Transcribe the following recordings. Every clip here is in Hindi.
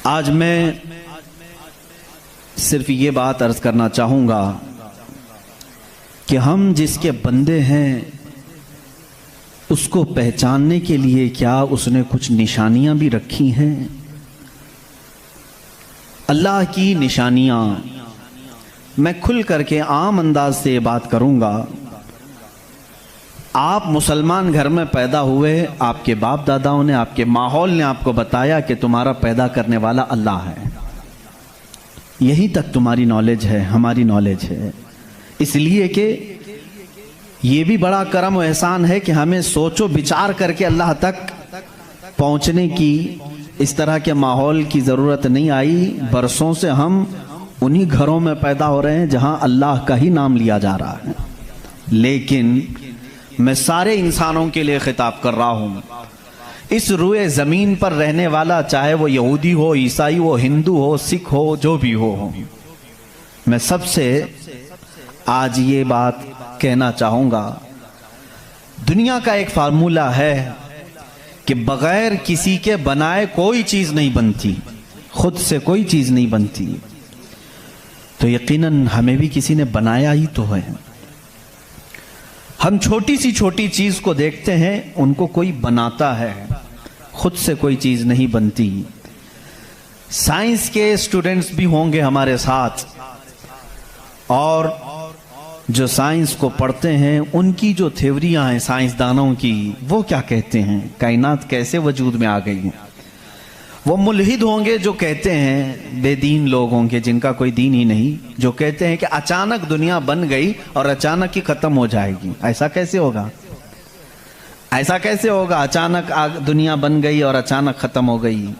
आज मैं सिर्फ ये बात अर्ज करना चाहूँगा कि हम जिसके बंदे हैं उसको पहचानने के लिए क्या उसने कुछ निशानियां भी रखी हैं। अल्लाह की निशानियां मैं खुल करके आम अंदाज से ये बात करूंगा। आप मुसलमान घर में पैदा हुए, आपके बाप दादाओं ने, आपके माहौल ने आपको बताया कि तुम्हारा पैदा करने वाला अल्लाह है। यही तक तुम्हारी नॉलेज है, हमारी नॉलेज है। इसलिए कि ये भी बड़ा करम और एहसान है कि हमें सोचो विचार करके अल्लाह तक पहुंचने की इस तरह के माहौल की ज़रूरत नहीं आई। बरसों से हम उन्हीं घरों में पैदा हो रहे हैं जहां अल्लाह का ही नाम लिया जा रहा है। लेकिन मैं सारे इंसानों के लिए खिताब कर रहा हूं। इस रुए ज़मीन पर रहने वाला, चाहे वो यहूदी हो, ईसाई हो, हिंदू हो, सिख हो, जो भी हो, मैं सबसे आज ये बात कहना चाहूँगा। दुनिया का एक फार्मूला है कि बगैर किसी के बनाए कोई चीज़ नहीं बनती, खुद से कोई चीज़ नहीं बनती। तो यकीनन हमें भी किसी ने बनाया ही तो है। हम छोटी सी छोटी चीज़ को देखते हैं, उनको कोई बनाता है, खुद से कोई चीज़ नहीं बनती। साइंस के स्टूडेंट्स भी होंगे हमारे साथ, और जो साइंस को पढ़ते हैं उनकी जो थ्योरियां हैं साइंसदानों की, वो क्या कहते हैं, कायनात कैसे वजूद में आ गई। वो मुल्हिद होंगे जो कहते हैं, बेदीन लोग होंगे जिनका कोई दीन ही नहीं, जो कहते हैं कि अचानक दुनिया बन गई और अचानक ही खत्म हो जाएगी। ऐसा कैसे होगा? ऐसा कैसे होगा? अचानक दुनिया बन गई और अचानक खत्म हो गई।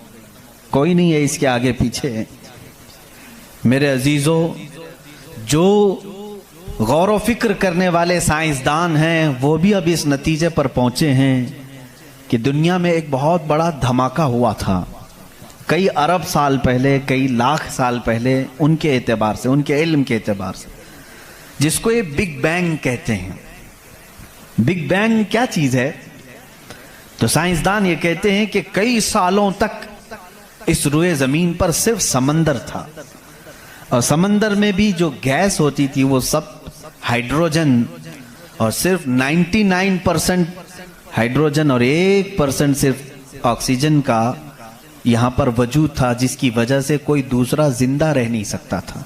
कोई नहीं है इसके आगे पीछे। मेरे अजीजों, जो गौर व फिक्र करने वाले साइंसदान हैं वो भी अब इस नतीजे पर पहुंचे हैं कि दुनिया में एक बहुत बड़ा धमाका हुआ था कई अरब साल पहले, कई लाख साल पहले, उनके एतबार से, उनके इल्म के एतबार से, जिसको ये बिग बैंग कहते हैं। बिग बैंग क्या चीज़ है? तो साइंसदान ये कहते हैं कि कई सालों तक इस रुए ज़मीन पर सिर्फ समंदर था, और समंदर में भी जो गैस होती थी वो सब हाइड्रोजन, और सिर्फ 99% हाइड्रोजन और 1% सिर्फ ऑक्सीजन का यहाँ पर वजूद था, जिसकी वजह से कोई दूसरा जिंदा रह नहीं सकता था।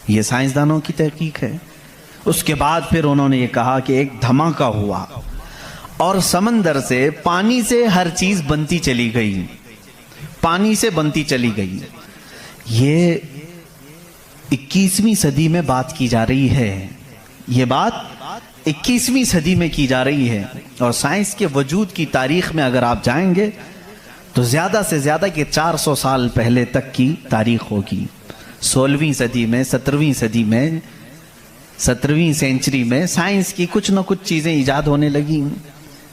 ये साइंसदानों की तहकीक है। उसके बाद फिर उन्होंने ये कहा कि एक धमाका हुआ और समंदर से, पानी से हर चीज बनती चली गई, पानी से बनती चली गई। ये 21वीं सदी में बात की जा रही है। ये बात 21वीं सदी में की जा रही है, और साइंस के वजूद की तारीख में अगर आप जाएंगे तो ज़्यादा से ज़्यादा कि 400 साल पहले तक की तारीख होगी। 16वीं सदी में, 17वीं सदी में, 17वीं सेंचुरी में साइंस की कुछ न कुछ चीज़ें ईजाद होने लगी,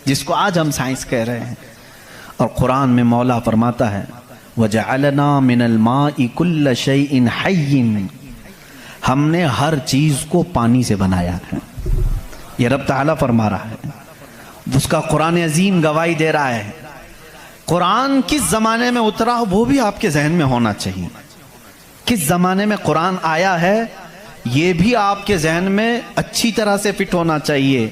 जिसको आज हम साइंस कह रहे हैं। और कुरान में मौला फरमाता है, वजअलना मिनल माइ कुल्ल शैइन हय्यिन, हमने हर चीज़ को पानी से बनाया है। ये रब ताला फरमा रहा है, उसका कुरान अजीम गवाही दे रहा है। कुरान किस ज़माने में उतरा वो भी आपके जहन में होना चाहिए। किस ज़माने में कुरान आया है ये भी आपके जहन में अच्छी तरह से फिट होना चाहिए,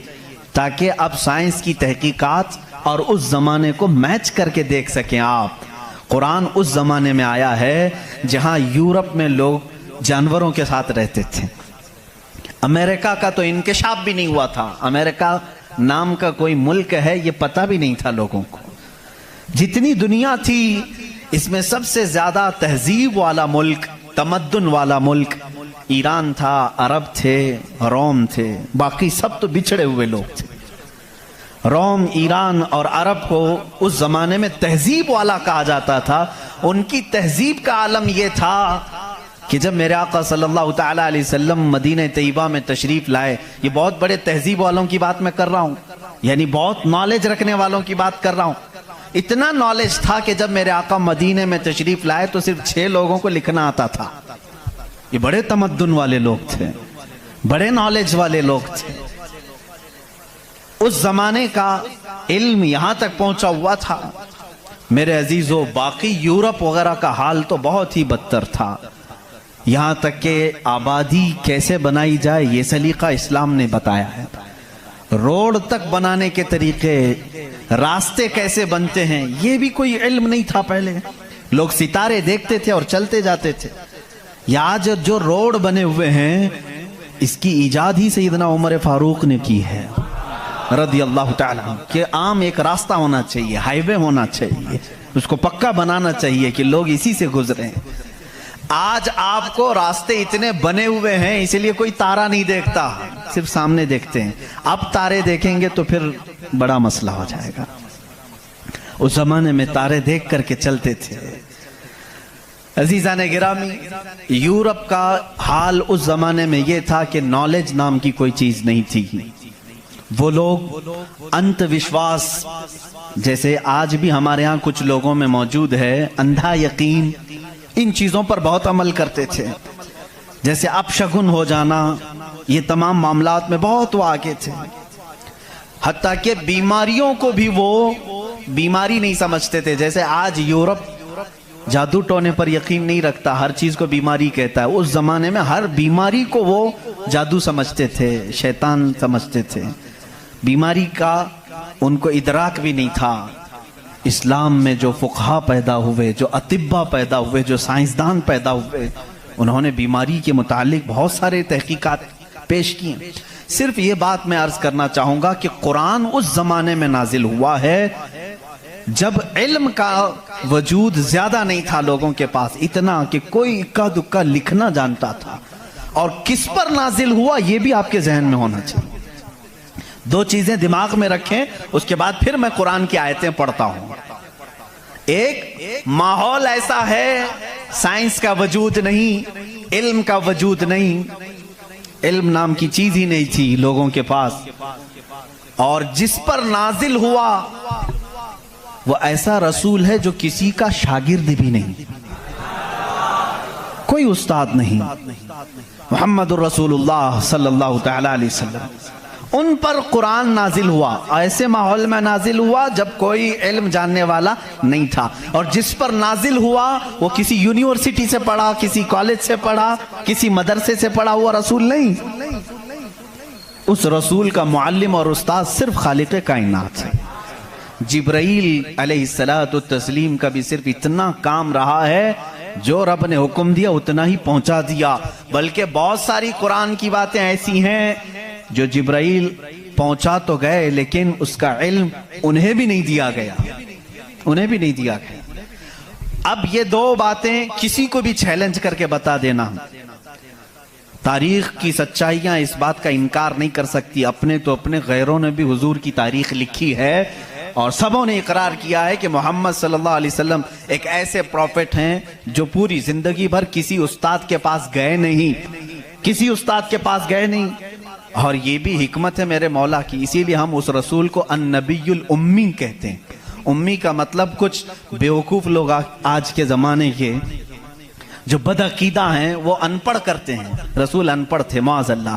ताकि अब साइंस की तहकीकात और उस ज़माने को मैच करके देख सकें आप। कुरान उस ज़माने में आया है जहाँ यूरोप में लोग जानवरों के साथ रहते थे। अमेरिका का तो इंकशाफ भी नहीं हुआ था। अमेरिका नाम का कोई मुल्क है ये पता भी नहीं था लोगों को। जितनी दुनिया थी इसमें सबसे ज्यादा तहजीब वाला मुल्क, तमद्दुन वाला मुल्क ईरान था, अरब थे, रोम थे। बाकी सब तो बिछड़े हुए लोग थे। रोम, ईरान और अरब को उस जमाने में तहजीब वाला कहा जाता था। उनकी तहजीब का आलम यह था कि जब मेरे आका सल्लल्लाहु तआला अलैहि वसल्लम मदीने तैयबा में तशरीफ लाए, ये बहुत बड़े तहजीब वालों की बात मैं कर रहा हूँ, यानी बहुत नॉलेज रखने वालों की बात कर रहा हूँ। इतना नॉलेज था कि जब मेरे आका मदीने में तशरीफ लाए तो सिर्फ 6 लोगों को लिखना आता था। ये बड़े तमद्दुन वाले लोग थे, बड़े नॉलेज वाले लोग थे। उस जमाने का इल्म यहां तक पहुंचा हुआ था। मेरे अजीजों, बाकी यूरोप वगैरह का हाल तो बहुत ही बदतर था। यहाँ तक कि आबादी कैसे बनाई जाए ये सलीका इस्लाम ने बताया है। रोड तक बनाने के तरीके, रास्ते कैसे बनते हैं, ये भी कोई इल्म नहीं था पहले। लोग सितारे देखते थे और चलते जाते थे। या आज जो रोड बने हुए हैं, इसकी इजाद ही सैयदना उमर फारूक ने की है रदी अल्लाह ताला, कि आम एक रास्ता होना चाहिए, हाईवे होना चाहिए, उसको पक्का बनाना चाहिए कि लोग इसी से गुजरे। आज आपको रास्ते इतने बने हुए हैं इसलिए कोई तारा नहीं देखता, सिर्फ सामने देखते हैं। अब तारे देखेंगे तो फिर बड़ा मसला हो जाएगा। उस जमाने में तारे देख करके चलते थे। अजीजान गिरामी, यूरोप का हाल उस जमाने में यह था कि नॉलेज नाम की कोई चीज नहीं थी। वो लोग अंधविश्वास, जैसे आज भी हमारे यहाँ कुछ लोगों में मौजूद है, अंधा यकीन, इन चीजों पर बहुत अमल करते थे। जैसे अपशगुन हो जाना, ये तमाम मामलात में बहुत वो आगे थे। हत्ता कि बीमारियों को भी वो बीमारी नहीं समझते थे। जैसे आज यूरोप जादू टोने पर यकीन नहीं रखता, हर चीज को बीमारी कहता है। उस जमाने में हर बीमारी को वो जादू समझते थे, शैतान समझते थे। बीमारी का उनको इदराक भी नहीं था। इस्लाम में जो फुकहा पैदा हुए, जो अतिब्बा पैदा हुए, जो साइंसदान पैदा हुए, उन्होंने बीमारी के मुतालिक बहुत सारे तहकीकात पेश किए। सिर्फ ये बात मैं अर्ज करना चाहूंगा कि कुरान उस जमाने में नाजिल हुआ है जब इल्म का वजूद ज्यादा नहीं था लोगों के पास, इतना कि कोई इक्का दुक्का लिखना जानता था। और किस पर नाजिल हुआ ये भी आपके जहन में होना चाहिए। दो चीजें दिमाग में रखें, उसके बाद फिर मैं कुरान की आयतें पढ़ता हूं। एक, माहौल ऐसा है, साइंस का वजूद नहीं, इल्म का वजूद नहीं, इल्म नाम की चीज ही नहीं थी लोगों के पास। और जिस पर नाजिल हुआ वो ऐसा रसूल है जो किसी का शागिर्द भी नहीं, कोई उस्ताद नहीं, मुहम्मदुर रसूलुल्लाह सल्लल्लाहु तआला अलैहि वसल्लम, उन पर कुरान नाजिल हुआ। ऐसे माहौल में नाजिल हुआ जब कोई इल्म जानने वाला नहीं था। और जिस पर नाजिल हुआ वो किसी यूनिवर्सिटी से पढ़ा, किसी कॉलेज से पढ़ा, किसी मदरसे से पढ़ा हुआ रसूल नहीं। उस रसूल का मुअल्लिम और उस्ताद सिर्फ खालिक़े कायनात है। जिब्राइल अलैहिस्सलातु तस्लीम का भी सिर्फ इतना काम रहा है, जो रब ने हुक्म दिया उतना ही पहुंचा दिया। बल्कि बहुत सारी कुरान की बातें ऐसी हैं जो जिब्राइल पहुंचा तो गए लेकिन उसका इल्म उन्हें भी नहीं दिया गया, उन्हें भी नहीं दिया गया। अब ये दो बातें किसी को भी चैलेंज करके बता देना, तारीख की सच्चाइयां इस बात का इनकार नहीं कर सकती। अपने तो अपने, गैरों ने भी हुजूर की तारीख लिखी है और सबों ने इकरार किया है कि मोहम्मद सल्लल्लाहु अलैहि वसल्लम एक ऐसे प्रॉफिट हैं जो पूरी जिंदगी भर किसी उस्ताद के पास गए नहीं, किसी उस्ताद के पास गए नहीं। और ये भी हिकमत है मेरे मौला की, इसीलिए हम उस रसूल को अन्नबीयुल उम्मी कहते हैं। उम्मी का मतलब कुछ बेवकूफ लोग आज के जमाने के जो बदअकीदा हैं वो अनपढ़ करते हैं। रसूल अनपढ़ थे, माअज़ल्लाह।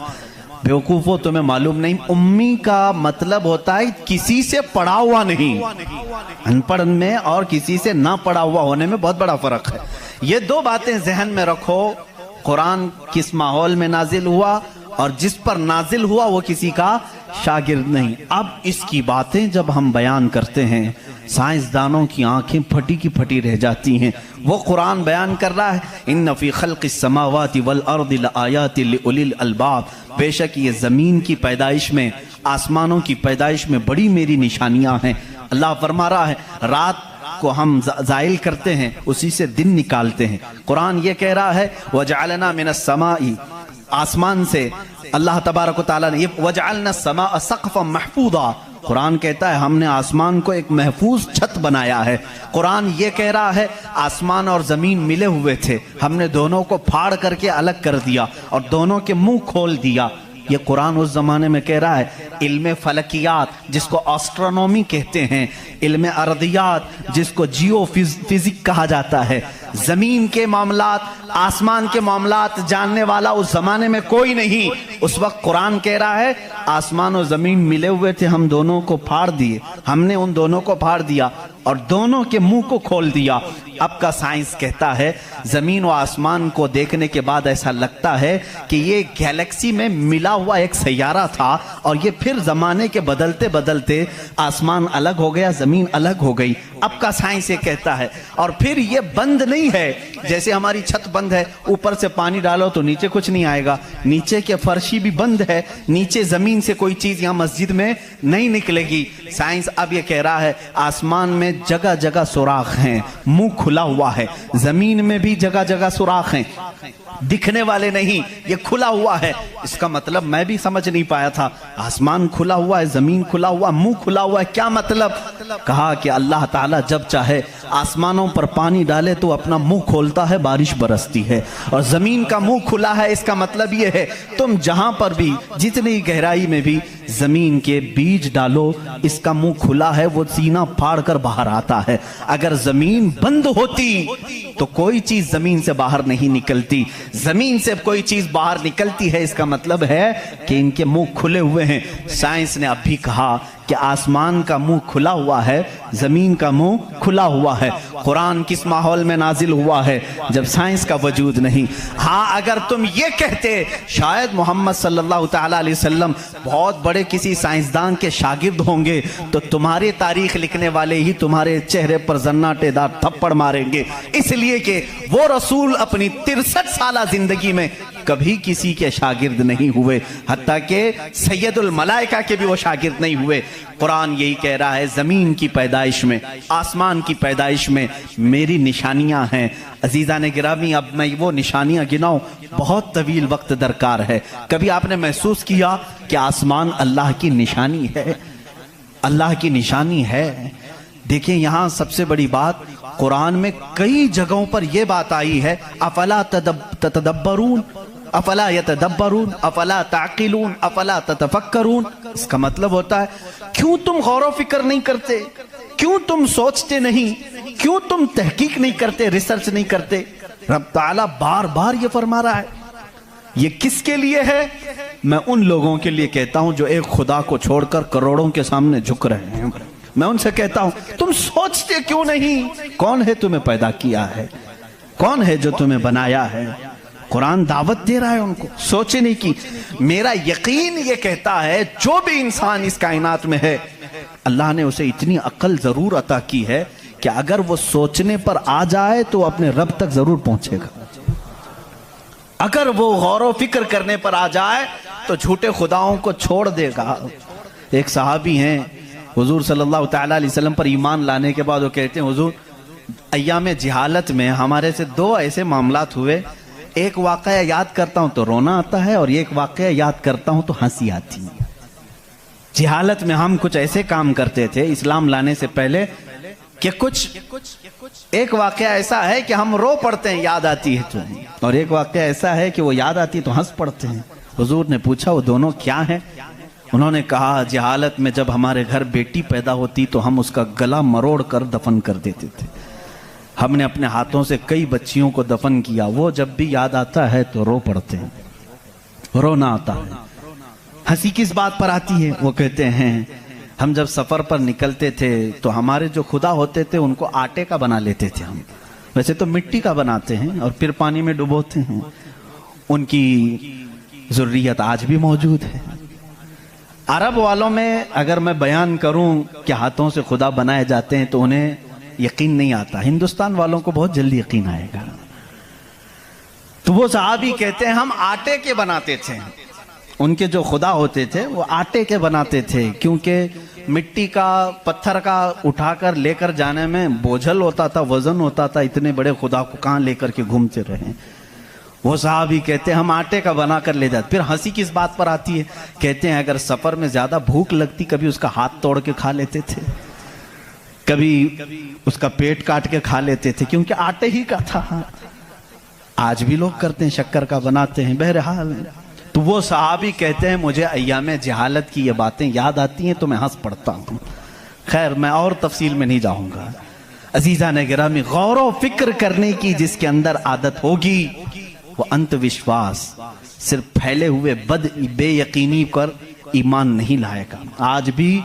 बेवकूफो तुम्हें मालूम नहीं, उम्मी का मतलब होता है किसी से पढ़ा हुआ नहीं। अनपढ़ में और किसी से ना पढ़ा हुआ होने में बहुत बड़ा फर्क है। ये दो बातें जहन में रखो। कुरान किस माहौल में नाजिल हुआ और जिस पर नाजिल हुआ वो किसी का शागिर्द नहीं। अब इसकी बातें जब हम बयान करते हैं, साइंसदानों की आंखें फटी की फटी रह जाती हैं। वो कुरान बयान कर रहा है, इन्न फी खल्क़िस समावाति वल अर्दि लआयाति लिउलिल अलबाब, बेशक ये जमीन की पैदाइश में, आसमानों की पैदाइश में बड़ी मेरी निशानियां हैं। अल्लाह फरमा रहा है, रात को हम जाइल करते हैं, उसी से दिन निकालते हैं। कुरान ये कह रहा है, वजअलना मिनस समाई, आसमान से अल्लाह तबारक व तआला ने, ये वजअलना समा सक़फ़न महफूज़ा, कुरान कहता है हमने आसमान को एक महफूज छत बनाया है। कुरान ये कह रहा है आसमान और जमीन मिले हुए थे, हमने दोनों को फाड़ करके अलग कर दिया और दोनों के मुंह खोल दिया। ये कुरान उस जमाने में कह रहा है। इल्म फलकियात जिसको एस्ट्रोनॉमी कहते हैं, इल्म अर्दियात जिसको जियो फिजिक कहा जाता है, जमीन के मामलात, आसमान के मामलात जानने वाला उस जमाने में कोई नहीं। उस वक्त कुरान कह रहा है आसमान और जमीन मिले हुए थे, हम दोनों को फाड़ दिए, हमने उन दोनों को फाड़ दिया। और दोनों के मुंह को खोल दिया। अब का साइंस कहता है जमीन व आसमान को देखने के बाद ऐसा लगता है कि ये गैलेक्सी में मिला हुआ एक सैयारा था और ये फिर जमाने के बदलते बदलते आसमान अलग हो गया, जमीन अलग हो गई। अब का साइंस ये कहता है। और फिर ये बंद नहीं है, जैसे हमारी छत बंद है, ऊपर से पानी डालो तो नीचे कुछ नहीं आएगा, नीचे के फर्शी भी बंद है, नीचे जमीन से कोई चीज यहां मस्जिद में नहीं निकलेगी। साइंस अब ये कह रहा है आसमान में जगह जगह सुराख हैं, मुंह खुला हुआ है, जमीन में भी जगह जगह सुराख हैं, दिखने वाले नहीं, ये खुला हुआ है। इसका मतलब मैं भी समझ नहीं पाया था, आसमान खुला हुआ है, जमीन खुला हुआ, मुंह खुला हुआ है, क्या मतलब? कहा कि अल्लाह ताला जब चाहे आसमानों पर पानी डाले तो अपना मुंह खोलता है, बारिश बरसती है, और जमीन का मुंह खुला है। इसका मतलब यह है तुम जहां पर भी जितनी गहराई में भी जमीन के बीज डालो, इसका मुंह खुला है, वो सीना फाड़ कर बाहर आता है। अगर जमीन बंद होती तो कोई चीज जमीन से बाहर नहीं निकलती, जमीन से कोई चीज बाहर निकलती है, इसका मतलब है कि इनके मुंह खुले हुए हैं। साइंस ने अब भी कहा कि आसमान का मुंह खुला हुआ है, जमीन का मुंह खुला हुआ है। कुरान किस माहौल में नाजिल हुआ है? जब साइंस का वजूद नहीं। हाँ, अगर तुम ये कहते शायद मोहम्मद सल्लल्लाहु तआला अलैहि वसल्लम बहुत बड़े किसी साइंसदान के शागिर्द होंगे तो तुम्हारी तारीख लिखने वाले ही तुम्हारे चेहरे पर जन्नाटेदार थप्पड़ मारेंगे, इसलिए कि वो रसूल अपनी 63 साल जिंदगी में कभी किसी के शागिर्द नहीं हुए, हत्ता के सैयदुल मलाइका के भी वो शागिर्द नहीं हुए। कुरान यही कह रहा है जमीन की पैदाइश में, आसमान की पैदाइश में मेरी निशानियां हैं। अजीजा ने गिरामी, अब मैं वो निशानियां गिनाऊं बहुत तवील वक्त दरकार है। कभी आपने महसूस किया कि आसमान अल्लाह की निशानी है? अल्लाह की निशानी है। देखिए यहां सबसे बड़ी बात, कुरान में कई जगहों पर यह बात आई है, अफला ततदब्बरून, अफला यतदब्बरून, अफला ताकिलून, अफला ततफक्करून। इसका मतलब होता है क्यों तुम गौर व फिक्र नहीं करते, क्यों तुम सोचते नहीं, क्यों तुम तहकीक नहीं करते, रिसर्च नहीं करते? रब ताला बार बार ये फरमा रहा है। ये किसके लिए है? मैं उन लोगों के लिए कहता हूं जो एक खुदा को छोड़कर करोड़ों के सामने झुक रहे हैं। मैं उनसे कहता हूं तुम सोचते क्यों नहीं? कौन है तुम्हें पैदा किया है? कौन है जो तुम्हें बनाया है? कुरान दावत दे रहा है उनको सोचने की। मेरा यकीन ये कहता है जो भी इंसान इस कायनात में है, अल्लाह ने उसे इतनी अक्ल जरूर अता की है कि अगर वो सोचने पर आ जाए तो अपने रब तक जरूर पहुंचेगा। अगर वो गौर व फिक्र करने पर आ जाए तो झूठे खुदाओं को छोड़ देगा। एक सहाबी हैं, हुजूर सल्लल्लाहु तआला अलैहि वसल्लम पर ईमान लाने के बाद वो कहते हैं हुजूर अय्याम जिहालत में हमारे से दो ऐसे मामलात हुए, एक वाकया याद करता हूं तो रोना आता है और एक वाकया याद करता हूं तो हंसी आती है। जिहालत में हम कुछ ऐसे काम करते थे इस्लाम लाने से पहले कि कुछ एक वाकया ऐसा है कि हम रो पड़ते हैं याद आती है तो, और एक वाकया ऐसा है कि वो याद आती है तो हंस पड़ते हैं। हुजूर ने पूछा वो दोनों क्या है? उन्होंने कहा जिहालत में जब हमारे घर बेटी पैदा होती तो हम उसका गला मरोड़ कर दफन कर देते थे। हमने अपने हाथों से कई बच्चियों को दफन किया, वो जब भी याद आता है तो रो पड़ते हैं, रोना आता है। हंसी किस बात पर आती है? वो कहते हैं हम जब सफर पर निकलते थे तो हमारे जो खुदा होते थे उनको आटे का बना लेते थे हम, वैसे तो मिट्टी का बनाते हैं और फिर पानी में डुबोते हैं। उनकी ज़ुर्रियत आज भी मौजूद है। अरब वालों में अगर मैं बयान करूं कि हाथों से खुदा बनाए जाते हैं तो उन्हें यकीन नहीं आता, हिंदुस्तान वालों को बहुत जल्दी यकीन आएगा। तो वो सहाबी कहते हैं हम आटे के बनाते थे, उनके जो खुदा होते थे वो आटे के बनाते थे, क्योंकि मिट्टी का पत्थर का उठाकर लेकर जाने में बोझल होता था, वजन होता था, इतने बड़े खुदा को कहाँ लेकर के घूमते रहे। वो साहबी कहते हैं हम आटे का बना कर ले जाते। फिर हंसी किस बात पर आती है? कहते हैं अगर सफर में ज्यादा भूख लगती कभी उसका हाथ तोड़ के खा लेते थे, कभी उसका पेट काट के खा लेते थे, क्योंकि आटे ही का था। आज भी लोग करते हैं, शक्कर का बनाते हैं। बहरहाल तो वो सहाबी कहते हैं मुझे अय्याम जहालत की ये बातें याद आती हैं तो मैं हंस पड़ता हूँ। खैर मैं और तफसील में नहीं जाऊंगा। अजीजा ने गिरामी, गौर व फिक्र करने की जिसके अंदर आदत होगी वो अंधविश्वास, सिर्फ फैले हुए बेयकीनी पर ईमान नहीं लाएगा। आज भी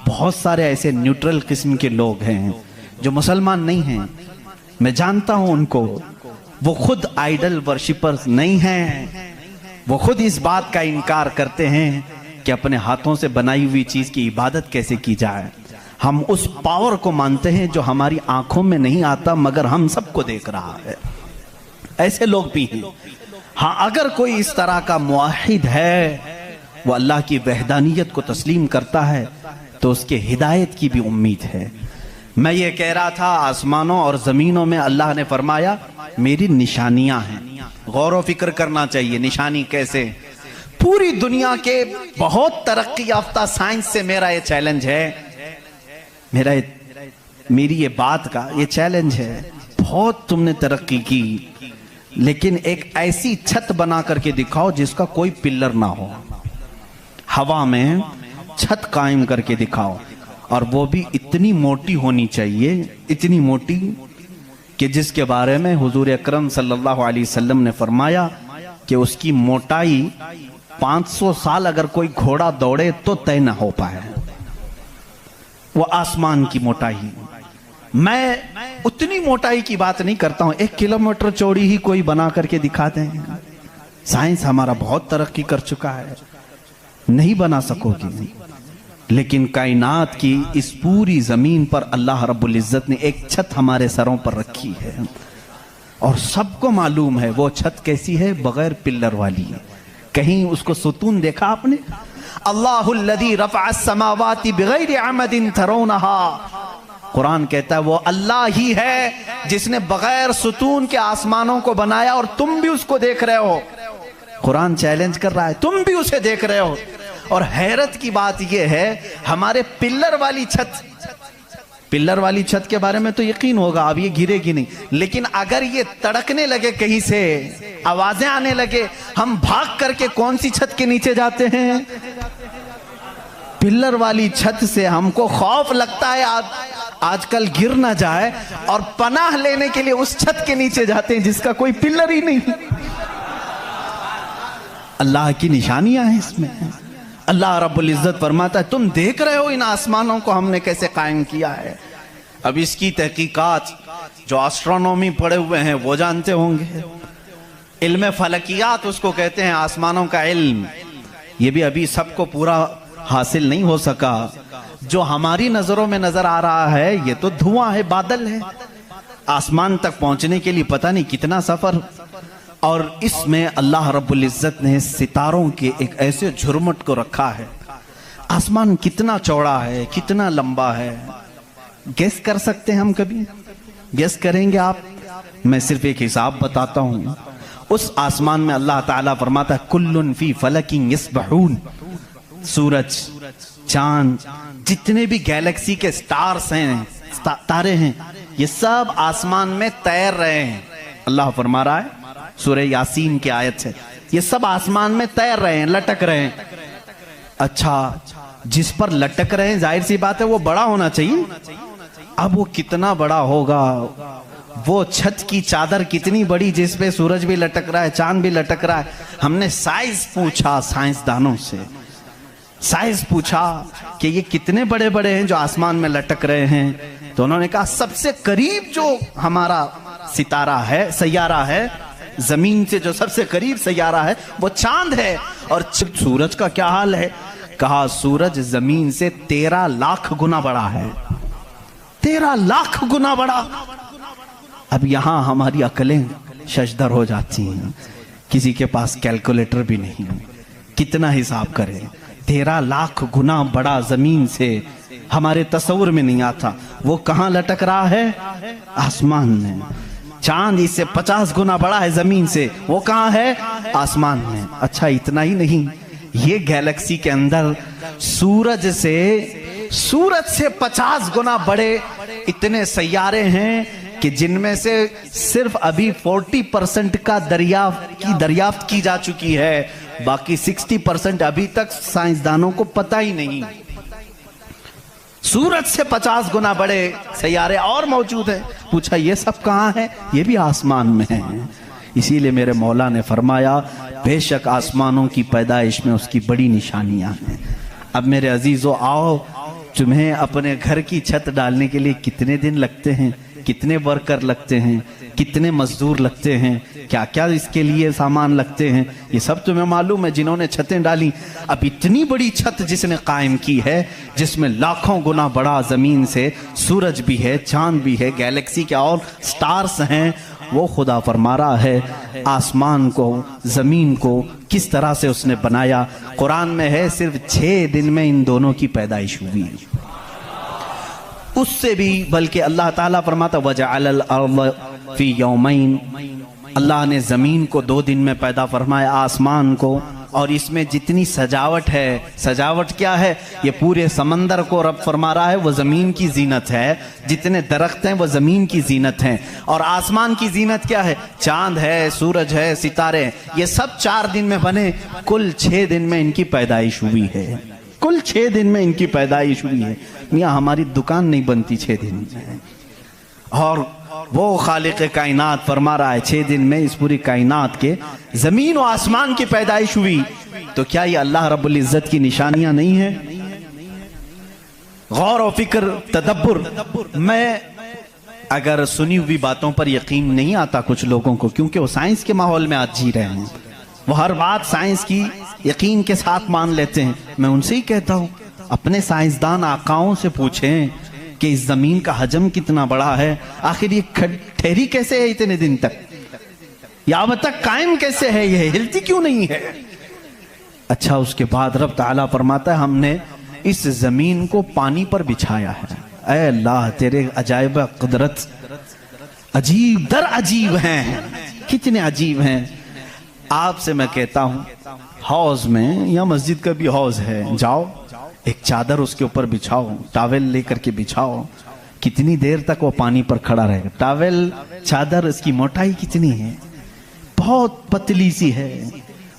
बहुत सारे ऐसे न्यूट्रल किस्म के लोग हैं जो मुसलमान नहीं हैं, मैं जानता हूं उनको, वो खुद आइडल वर्शिपर्स नहीं हैं। वो खुद इस बात का इनकार करते हैं कि अपने हाथों से बनाई हुई चीज की इबादत कैसे की जाए। हम उस पावर को मानते हैं जो हमारी आंखों में नहीं आता मगर हम सबको देख रहा है। ऐसे लोग भी हैं। हाँ, अगर कोई इस तरह का मुआहिद है, वो अल्लाह की वहदानियत को तस्लीम करता है, तो उसके हिदायत की भी उम्मीद है। मैं ये कह रहा था, आसमानों और जमीनों में अल्लाह ने फरमाया मेरी निशानियां हैं। गौर व फिक्र करना चाहिए, निशानी कैसे? पूरी दुनिया के बहुत तरक्की याफ्ता साइंस से मेरा ये चैलेंज है, मेरी ये बात का ये चैलेंज है। बहुत तुमने तरक्की की, लेकिन एक ऐसी छत बना करके दिखाओ जिसका कोई पिलर ना हो। हवा में छत कायम करके दिखाओ, और वो भी इतनी मोटी होनी चाहिए, इतनी मोटी कि जिसके बारे में हुजूर अकरम सल्लल्लाहु अलैहि वसल्लम ने फरमाया कि उसकी मोटाई 500 साल अगर कोई घोड़ा दौड़े तो तय ना हो पाए। वो आसमान की मोटाई। मैं उतनी मोटाई की बात नहीं करता हूं, 1 किलोमीटर चौड़ी ही कोई बना करके दिखा दें। साइंस हमारा बहुत तरक्की कर चुका है, नहीं बना सकोगी। लेकिन कायनात की इस पूरी जमीन पर अल्लाह रब्बुल इज्जत ने एक छत हमारे सरों पर रखी है, और सबको मालूम है वो छत कैसी है, बगैर पिल्लर वाली। कहीं उसको सुतून देखा आपने? अल्लाहुल्लज़ी रफ़अस समावाति बिगैरि अमदिन तरौनहा। कुरान कहता है वो अल्लाह ही है जिसने बगैर सुतून के आसमानों को बनाया, और तुम भी उसको देख रहे हो। कुरान चैलेंज कर रहा है, तुम भी उसे देख रहे हो। और हैरत की बात यह है, हमारे पिल्लर वाली छत के बारे में तो यकीन होगा अब ये गिरेगी नहीं, लेकिन अगर ये तड़कने लगे, कहीं से आवाजें आने लगे, हम भाग करके कौन सी छत के नीचे जाते हैं? पिल्लर वाली छत से हमको खौफ लगता है आजकल गिर ना जाए, और पनाह लेने के लिए उस छत के नीचे जाते हैं जिसका कोई पिल्लर ही नहीं। अल्लाह की निशानियां हैं इसमें। अल्लाह रब्बुल इज्जत फरमाता है तुम देख रहे हो इन आसमानों को हमने कैसे कायम किया है। अब इसकी तहकीकात जो एस्ट्रोनॉमी पढ़े हुए हैं वो जानते होंगे। इल्म फलकियात उसको कहते हैं, आसमानों का इल्म। ये भी अभी सबको पूरा हासिल नहीं हो सका। जो हमारी नजरों में नजर आ रहा है ये तो धुआं है, बादल है। आसमान तक पहुंचने के लिए पता नहीं कितना सफर। और इसमें अल्लाह रब्बुल इज्जत ने सितारों के एक ऐसे झुरमुट को रखा है। आसमान कितना चौड़ा है, कितना लंबा है, गेस कर सकते हैं हम? कभी गेस करेंगे आप? मैं सिर्फ एक हिसाब बताता हूं। उस आसमान में अल्लाह ताला फरमाता है कुल्लुन फी फलकिन यस्बहून। सूरज, चांद, जितने भी गैलेक्सी के स्टार्स हैं, तारे हैं, ये सब आसमान में तैर रहे हैं। अल्लाह फरमा रहा है सूरह यासीन की आयत है, ये सब आसमान में तैर रहे हैं, लटक रहे हैं। अच्छा, जिस पर लटक रहे हैं जाहिर सी बात है वो बड़ा होना चाहिए। अब वो कितना बड़ा होगा? वो छत की चादर कितनी बड़ी जिसपे सूरज भी लटक रहा है, चांद भी लटक रहा है। हमने साइज पूछा साइंसदानों से, साइज पूछा कि ये कितने बड़े बड़े हैं जो आसमान में लटक रहे हैं। तो उन्होंने कहा सबसे करीब जो हमारा सितारा है, सैयारा है, जमीन से जो सबसे करीब सैयारा है वो चांद है। और सूरज का क्या हाल है? कहा सूरज जमीन से 13 लाख गुना बड़ा है। 13 लाख गुना बड़ा। अब यहां हमारी अकलें शशदर हो जाती हैं, किसी के पास कैलकुलेटर भी नहीं, कितना हिसाब करें। 13 लाख गुना बड़ा जमीन से, हमारे तस्वुर में नहीं आता। वो कहां लटक रहा है? आसमान में। चांद इससे 50 गुना बड़ा है जमीन से, वो कहां है? आसमान में। अच्छा, इतना ही नहीं, ये गैलेक्सी के अंदर सूरज से 50 गुना बड़े इतने सैयारे हैं कि जिनमें से सिर्फ अभी 40% का दरियाफ्त की जा चुकी है, बाकी 60% अभी तक साइंसदानों को पता ही नहीं। सूरज से 50 गुना बड़े सैयारे और मौजूद हैं। पूछा ये सब कहां है? ये भी आसमान में है। इसीलिए मेरे मौला ने फरमाया बेशक आसमानों की पैदाइश में उसकी बड़ी निशानियां हैं। अब मेरे अजीजों आओ, तुम्हें अपने घर की छत डालने के लिए कितने दिन लगते हैं, कितने वर्कर लगते हैं, कितने मजदूर लगते हैं, क्या क्या इसके लिए सामान लगते हैं, ये सब तुम्हें मालूम है जिन्होंने छतें डाली। अब इतनी बड़ी छत जिसने कायम की है, जिसमें लाखों गुना बड़ा जमीन से सूरज भी है, चांद भी है, गैलेक्सी के और स्टार्स हैं, वो खुदा फरमा रहा है आसमान को, जमीन को किस तरह से उसने बनाया। कुरान में है सिर्फ 6 दिन में इन दोनों की पैदाइश हुई। उससे भी बल्कि अल्लाह ताला फरमाता वजअलल अर्द फी यौमैन, अल्लाह ने जमीन को 2 दिन में पैदा फरमाया, आसमान को। और इसमें जितनी सजावट है, सजावट क्या है, ये पूरे समंदर को रब फरमा रहा है वो जमीन की जीनत है, जितने दरख्त हैं वो जमीन की जीनत हैं। और आसमान की जीनत क्या है, चांद है, सूरज है, सितारे, ये सब 4 दिन में बने, कुल 6 दिन में इनकी पैदाइश हुई है। कुल 6 दिन में इनकी पैदाइश हुई है। मियाँ हमारी दुकान नहीं बनती 6 दिन में, और वो खालिक कायनात फरमा रहा है 6 दिन में इस पूरी कायनात के जमीन और आसमान की पैदाइश हुई। तो क्या ये अल्लाह रब्बुल इज्जत की निशानियां नहीं है? गौर और फिक्र, तदब्बुर। मैं अगर सुनी हुई बातों पर यकीन नहीं आता कुछ लोगों को, क्योंकि वो साइंस के माहौल में आज जी रहे हैं, वो हर बात साइंस की यकीन के साथ मान लेते हैं। मैं उनसे ही कहता हूं अपने साइंसदान आकाओं से पूछें कि इस जमीन का हजम कितना बड़ा है, आखिर ये ठहरी कैसे है इतने दिन तक, या अब तक कायम कैसे है, ये हिलती क्यों नहीं है। अच्छा, उसके बाद रब ताला फरमाता है हमने इस जमीन को पानी पर बिछाया है। ऐ अल्लाह तेरे अजायब कुदरत अजीब दर अजीब हैं, कितने अजीब हैं। आपसे मैं कहता हूं हौज में या मस्जिद का भी हौज है, जाओ एक चादर उसके ऊपर बिछाओ, टॉवेल लेकर के बिछाओ, कितनी देर तक वो पानी पर खड़ा रहेगा। टॉवेल, चादर, इसकी मोटाई कितनी है, बहुत पतली सी है,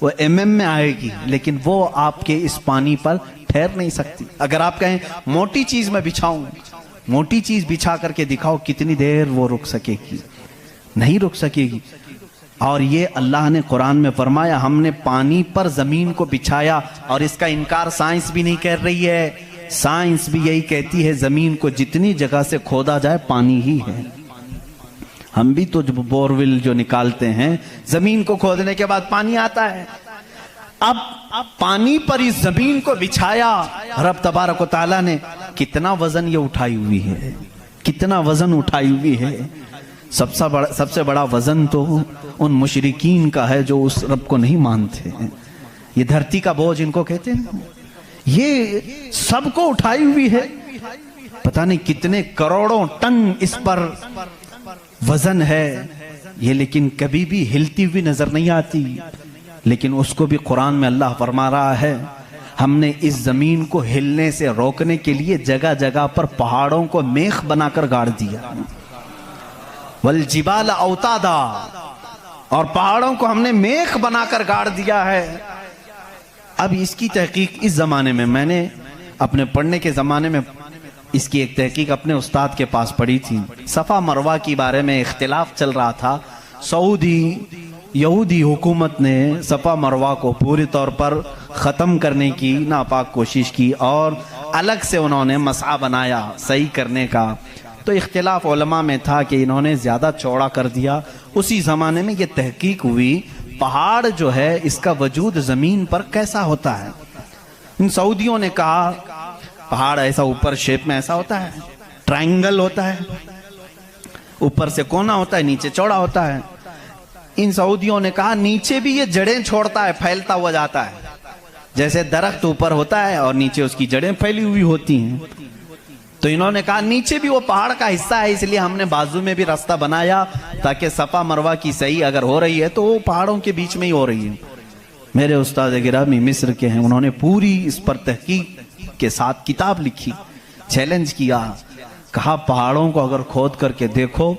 वो mm में आएगी, लेकिन वो आपके इस पानी पर ठहर नहीं सकती। अगर आप कहें मोटी चीज में बिछाऊं, मोटी चीज बिछा करके दिखाओ, कितनी देर वो रुक सकेगी, नहीं रुक सकेगी। और ये अल्लाह ने कुरान में फरमाया हमने पानी पर जमीन को बिछाया, और इसका इनकार साइंस भी नहीं कर रही है। साइंस भी यही कहती है जमीन को जितनी जगह से खोदा जाए पानी ही है। हम भी तो बोरवेल जो निकालते हैं, जमीन को खोदने के बाद पानी आता है। अब पानी पर इस जमीन को बिछाया रब तबारक व तआला ने, कितना वजन ये उठाई हुई है, कितना वजन उठाई हुई है। सबसे बड़ा वजन तो उन मुशरिकीन का है जो उस रब को नहीं मानते हैं। ये धरती का बोझ इनको कहते हैं, ये सबको उठाई हुई है। पता नहीं कितने करोड़ों टन इस पर वजन है ये, लेकिन कभी भी हिलती हुई नजर नहीं आती। लेकिन उसको भी कुरान में अल्लाह फरमा रहा है हमने इस जमीन को हिलने से रोकने के लिए जगह जगह पर पहाड़ों को मेख बनाकर गाड़ दिया। वल जिबाल औतादा, और पहाड़ों को हमने मेख बनाकर गाड़ दिया है। अब इसकी तहकीक इस जमाने में, मैंने अपने पढ़ने के जमाने में इसकी एक तहकीक अपने उस्ताद के पास पढ़ी थी। सफ़ा मरवा के बारे में इख्तिलाफ चल रहा था। सऊदी यहूदी हुकूमत ने सफ़ा मरवा को पूरी तौर पर ख़त्म करने की नापाक कोशिश की और अलग से उन्होंने मसआ बनाया सही करने का। तो इख्तिलाफ उलमा में था कि इन्होंने ज़्यादा चौड़ा कर दिया। उसी ज़माने में ये तहकीक हुई पहाड़ जो है इसका वजूद ज़मीन पर कैसा होता है। इन सऊदियों ने कहा पहाड़ ऐसा ऊपर शेप में ऐसा होता है, ट्रायंगल होता है, ऊपर से कोना होता है, नीचे चौड़ा होता है। इन सऊदियों ने कहा नीचे भी ये जड़ें छोड़ता है, फैलता हुआ जाता है, जैसे दरख्त ऊपर होता है और नीचे उसकी जड़ें फैली हुई होती हैं। तो इन्होंने कहा नीचे भी वो पहाड़ का हिस्सा है, इसलिए हमने बाजू में भी रास्ता बनाया ताकि सफ़ा मरवा की सही अगर हो रही है तो वो पहाड़ों के बीच में ही हो रही है। मेरे उस्ताद गिरामी मिस्र के हैं, उन्होंने पूरी इस पर तहकीक के साथ किताब लिखी, चैलेंज किया, कहा पहाड़ों को अगर खोद करके देखो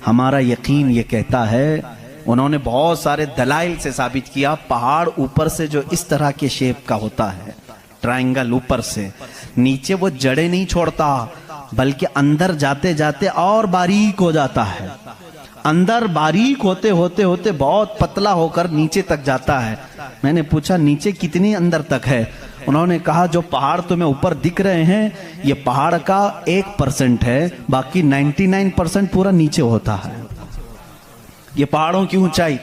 हमारा यकीन ये कहता है। उन्होंने बहुत सारे दलाइल से साबित किया पहाड़ ऊपर से जो इस तरह के शेप का होता है, ट्रायंगल ऊपर से, नीचे वो जड़ें नहीं छोड़ता बल्कि अंदर जाते जाते और बारीक हो जाता है, अंदर बारीक होते होते होते बहुत पतला होकर नीचे तक जाता है। मैंने पूछा नीचे कितनी अंदर तक है? उन्होंने कहा जो पहाड़ तुम्हें ऊपर दिख रहे हैं ये पहाड़ का 1% है, बाकी 99% पूरा नीचे होता है। ये पहाड़ों की ऊंचाई,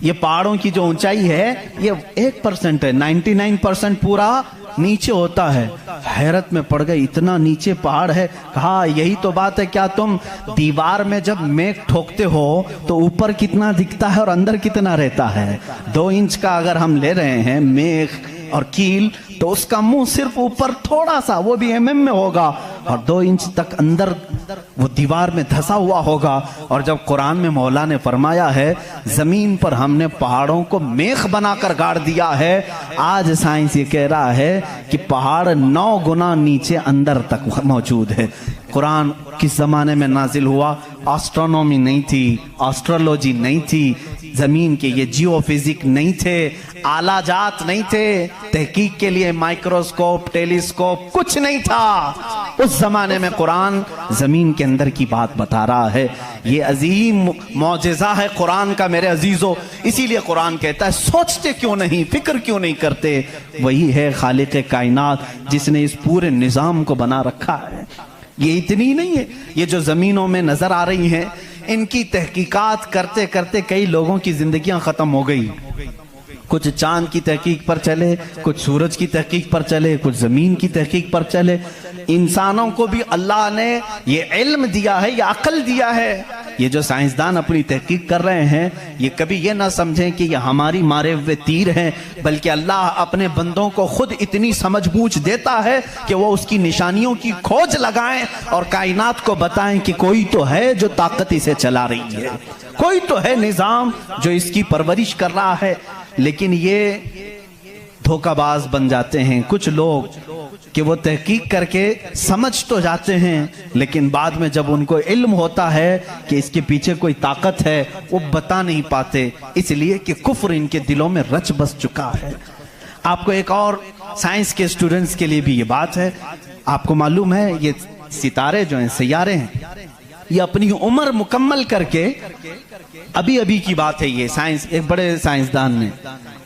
ये पहाड़ों की जो ऊंचाई है ये 1% है, 99% पूरा नीचे होता है। हैरत में पड़ गए, इतना नीचे पहाड़ है। कहा यही तो बात है, क्या तुम दीवार में जब मेघ ठोकते हो तो ऊपर कितना दिखता है और अंदर कितना रहता है? 2 इंच का अगर हम ले रहे हैं मेघ और कील तो उसका मुंह सिर्फ ऊपर थोड़ा सा, वो भी mm में होगा, और 2 इंच तक अंदर वो दीवार में धंसा हुआ होगा। और जब कुरान में मौला ने फरमाया है जमीन पर हमने पहाड़ों को मेख बनाकर गाड़ दिया है, आज साइंस ये कह रहा है कि पहाड़ 9 गुना नीचे अंदर तक मौजूद है। कुरान किस जमाने में नाजिल हुआ? एस्ट्रोनॉमी नहीं थी, एस्ट्रोलॉजी नहीं थी, जमीन के ये जियोफिजिक नहीं थे, आला जात नहीं थे, तहकीक के लिए माइक्रोस्कोप, टेलीस्कोप कुछ नहीं था। उस जमाने में कुरान जमीन के अंदर की बात बता रहा है। ये अजीम मौजिज़ा है कुरान का मेरे अजीजों। इसीलिए कुरान कहता है सोचते क्यों नहीं, फिक्र क्यों नहीं करते? वही है खालिक कायनात जिसने इस पूरे निजाम को बना रखा है। ये इतनी नहीं है, ये जो जमीनों में नजर आ रही हैं इनकी तहकीकात करते करते कई लोगों की जिंदगियां खत्म हो गई। कुछ चांद की तहकीक पर चले, कुछ सूरज की तहकीक पर चले, कुछ जमीन की तहकीक पर चले। इंसानों को भी अल्लाह ने ये इल्म दिया है, ये अक्ल दिया है। ये जो साइंसदान अपनी तहकीक कर रहे हैं ये कभी ये ना समझें कि ये हमारी मारे हुए तीर हैं, बल्कि अल्लाह अपने बंदों को खुद इतनी समझ बूझ देता है कि वो उसकी निशानियों की खोज लगाएं और कायनात को बताएं कि कोई तो है जो ताकत इसे चला रही है, कोई तो है निजाम जो इसकी परवरिश कर रहा है। लेकिन ये धोखाबाज बन जाते हैं कुछ लोग कि वो तहकीक करके समझ तो जाते हैं, लेकिन बाद में जब उनको इल्म होता है कि इसके पीछे कोई ताकत है वो बता नहीं पाते, इसलिए कि कुफ्र इनके दिलों में रच बस चुका है। आपको एक और साइंस के स्टूडेंट्स के लिए भी ये बात है, आपको मालूम है ये सितारे जो हैं, सैयारे हैं, ये अपनी उम्र मुकम्मल करके, अभी अभी की बात है ये, साइंस एक बड़े साइंसदान ने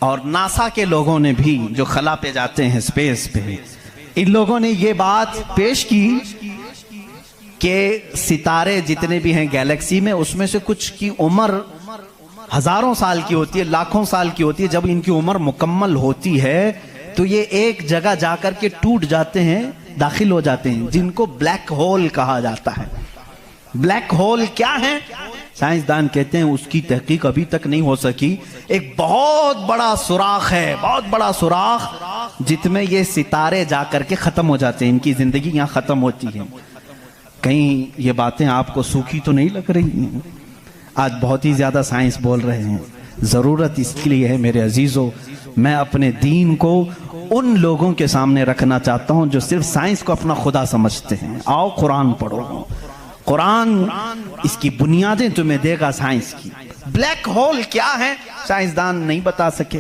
और नासा के लोगों ने भी जो खला पे जाते हैं स्पेस पे, इन लोगों ने ये बात पेश की कि सितारे जितने भी हैं गैलेक्सी में उसमें से कुछ की उम्र हजारों साल की होती है, लाखों साल की होती है। जब इनकी उम्र मुकम्मल होती है तो ये एक जगह जाकर के टूट जाते हैं, दाखिल हो जाते हैं, जिनको ब्लैक होल कहा जाता है। ब्लैक होल क्या है? साइंसदान कहते हैं उसकी तहकीक अभी तक नहीं हो सकी। एक बहुत बड़ा सुराख है, बहुत बड़ा सुराख जिसमें ये सितारे जाकर के खत्म हो जाते हैं, इनकी जिंदगी यहाँ खत्म होती है। कहीं ये बातें आपको सूखी तो नहीं लग रही हैं? आज बहुत ही ज्यादा साइंस बोल रहे हैं, जरूरत इसके लिए है मेरे अजीजों, मैं अपने दीन को उन लोगों के सामने रखना चाहता हूं जो सिर्फ साइंस को अपना खुदा समझते हैं। आओ कुरान पढ़ो, कुरान इसकी बुनियादें तुम्हें देगा साइंस की। ब्लैक होल क्या है साइंसदान नहीं बता सके,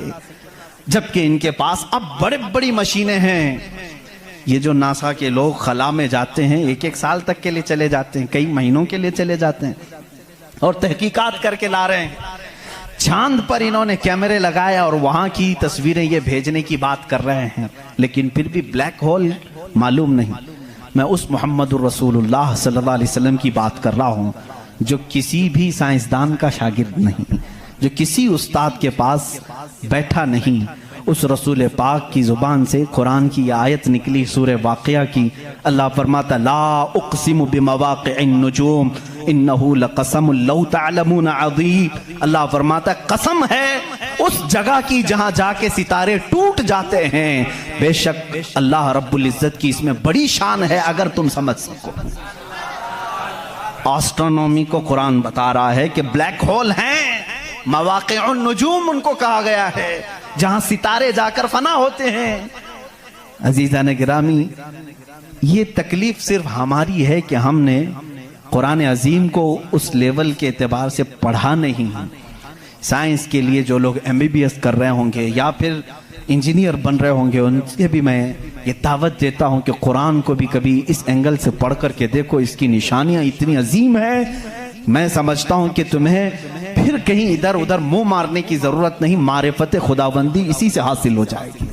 जबकि इनके पास अब बड़े बड़ी मशीनें हैं। ये जो नासा के लोग खला में जाते हैं, 1-1 साल तक के लिए चले जाते हैं, कई महीनों के लिए चले जाते हैं और तहकीकात करके ला रहे हैं। चांद पर इन्होंने कैमरे लगाया और वहां की तस्वीरें ये भेजने की बात कर रहे हैं, लेकिन फिर भी ब्लैक होल मालूम नहीं। मैं उस मोहम्मदुर रसूलुल्लाह सल्लल्लाहु अलैहि वसल्लम की बात कर रहा हूं जो किसी भी साइंसदान का शागिर्द नहीं, जो किसी उस्ताद के पास बैठा नहीं। उस रसूल पाक की जुबान से कुरान की आयत निकली सूरह वाक़िया की। अल्लाह फरमाता ला उक़सिमु बिमवाक़िअन नुजूम इन्नहु लक़समुन लौ तअलमून अज़ीम। अल्लाह फरमाता कसम है उस जगह की जहां जाके सितारे टूट जाते हैं, बेशक अल्लाह रब्बुल इज्जत की इसमें बड़ी शान है अगर तुम समझ सको। एस्ट्रोनॉमी को कुरान बता रहा है कि ब्लैक होल हैं, मवाक़िउन नुजूम उनको कहा गया है, जहां सितारे जाकर फना होते हैं। अजीज़ान गिरामी, ये तकलीफ सिर्फ हमारी है कि हमने कुरान अजीम को उस लेवल के एतबार से पढ़ा नहीं। साइंस के लिए जो लोग MBBS कर रहे होंगे या फिर इंजीनियर बन रहे होंगे, उनसे भी मैं ये दावत देता हूं कि कुरान को भी कभी इस एंगल से पढ़ करके देखो, इसकी निशानियां इतनी अजीम है। मैं समझता हूं कि तुम्हें फिर कहीं इधर उधर मुंह मारने की जरूरत नहीं, मारिफत खुदाबंदी इसी से हासिल हो जाएगी।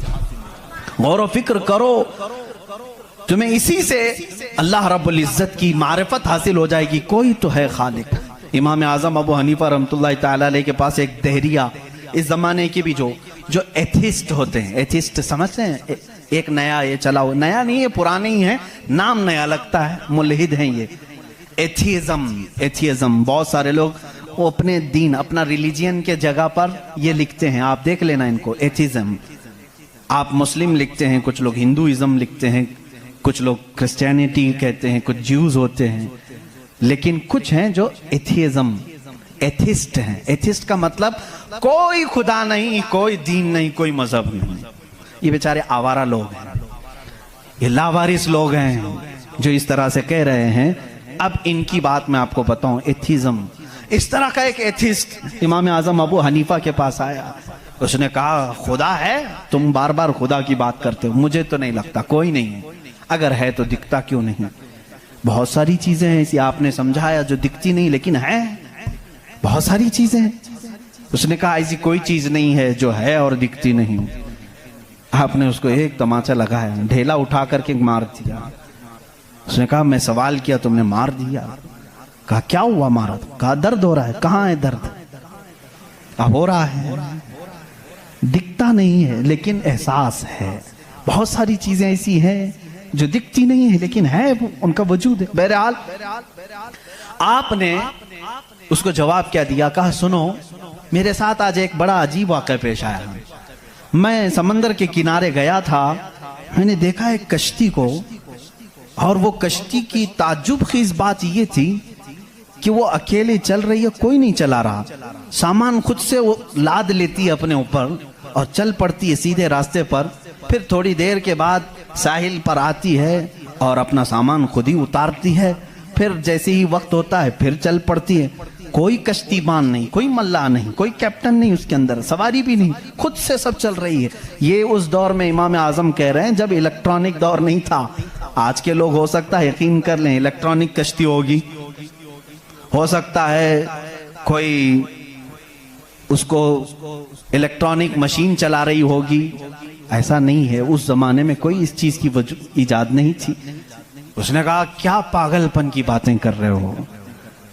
गौर व फिक्र करो, तुम्हें इसी से अल्लाह रब्बुल इज्जत की मारिफत हासिल हो जाएगी। कोई तो है खालिक। इमाम आजम अबू हनीफा रहमतुल्लाह ताला अलैह के पास एक दहरिया, इस जमाने की भी जो एथिस्ट होते हैं, एथिस्ट समझते हैं, एक नया ये चला हो, नया नहीं है पुराने ही है, नाम नया लगता है, मुल्हिद हैं ये, एथियज्म। बहुत सारे लोग वो अपने दीन, अपना रिलीजियन के जगह पर ये लिखते हैं, आप देख लेना इनको, एथिज्म। आप मुस्लिम लिखते हैं, कुछ लोग हिंदुइज्म लिखते हैं, कुछ लोग क्रिश्चियनिटी कहते हैं, कुछ ज्यूज होते हैं, लेकिन कुछ हैं जो एथियज्म, एथिस्ट हैं। एथिस्ट का मतलब कोई खुदा नहीं, कोई दीन नहीं, कोई मजहब नहीं। ये बेचारे आवारा लोग हैं, ये लावारिस लोग हैं जो इस तरह से कह रहे हैं। अब इनकी बात मैं आपको बताऊं, एथिज्म। इस तरह का एक एथिस्ट इमाम आजम अबू हनीफा के पास आया, उसने कहा खुदा है, तुम बार बार खुदा की बात करते हो, मुझे तो नहीं लगता, कोई नहीं है, अगर है तो दिखता क्यों नहीं? बहुत सारी चीजें हैं ऐसी, आपने समझाया, जो दिखती नहीं लेकिन है, बहुत सारी चीजें हैं। उसने कहा ऐसी कोई चीज नहीं है जो है और दिखती नहीं। आपने उसको एक तमाचा लगाया, ढेला उठा करके मार दिया। उसने कहा मैं सवाल किया, तुमने मार दिया। कहा क्या हुआ मारा? कहा दर्द हो रहा है। कहाँ है दर्द? हो रहा है, दिखता नहीं है लेकिन एहसास है। बहुत सारी चीजें ऐसी हैं जो दिखती नहीं है लेकिन है, उनका वजूद है। बहरहाल आपने उसको जवाब क्या दिया? कहा सुनो, मेरे साथ आज एक बड़ा अजीब वाक़या पेश आया। मैं समंदर के किनारे गया था, मैंने देखा एक कश्ती को, और वो कश्ती की ताज्जुब खीज बात ये थी कि वो अकेले चल रही है, कोई नहीं चला रहा। सामान खुद से वो लाद लेती है अपने ऊपर और चल पड़ती है सीधे रास्ते पर। फिर थोड़ी देर के बाद साहिल पर आती है और अपना सामान खुद ही उतारती है। फिर जैसे ही वक्त होता है फिर चल पड़ती है। कोई कश्तीबान नहीं, कोई मल्लाह नहीं, कोई कैप्टन नहीं उसके अंदर, सवारी भी नहीं, खुद से सब चल रही है। ये उस दौर में इमाम आजम कह रहे हैं जब इलेक्ट्रॉनिक दौर नहीं था। आज के लोग हो सकता है यकीन कर लें इलेक्ट्रॉनिक कश्ती होगी, हो सकता है कोई उसको इलेक्ट्रॉनिक मशीन चला रही होगी। ऐसा नहीं है, उस जमाने में कोई इस चीज की इजाद नहीं थी। उसने कहा क्या पागलपन की बातें कर रहे हो,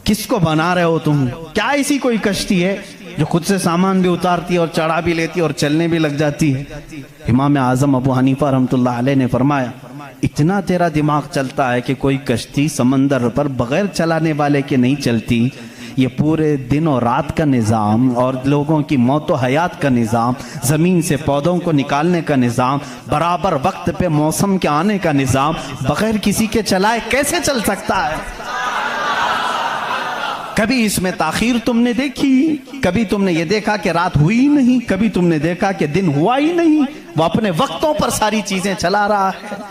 किसको बना रहे हो तुम? क्या ऐसी कोई कश्ती है जो खुद से सामान भी उतारती है और चढ़ा भी लेती है और चलने भी लग जाती है? इमाम आजम अबू हनीफा रहमतुल्लाह अलैह ने फरमाया, इतना तेरा दिमाग चलता है कि कोई कश्ती समंदर पर बगैर चलाने वाले के नहीं चलती। ये पूरे दिन और रात का निज़ाम और लोगों की मौत व हयात का निज़ाम, ज़मीन से पौधों को निकालने का निज़ाम, बराबर वक्त पे मौसम के आने का निज़ाम बगैर किसी के चलाए कैसे चल सकता है? कभी इसमें ताखीर तुमने देखी? कभी तुमने ये देखा कि रात हुई ही नहीं? कभी तुमने देखा कि दिन हुआ ही नहीं? वो अपने वक्तों पर सारी चीजें चला रहा है।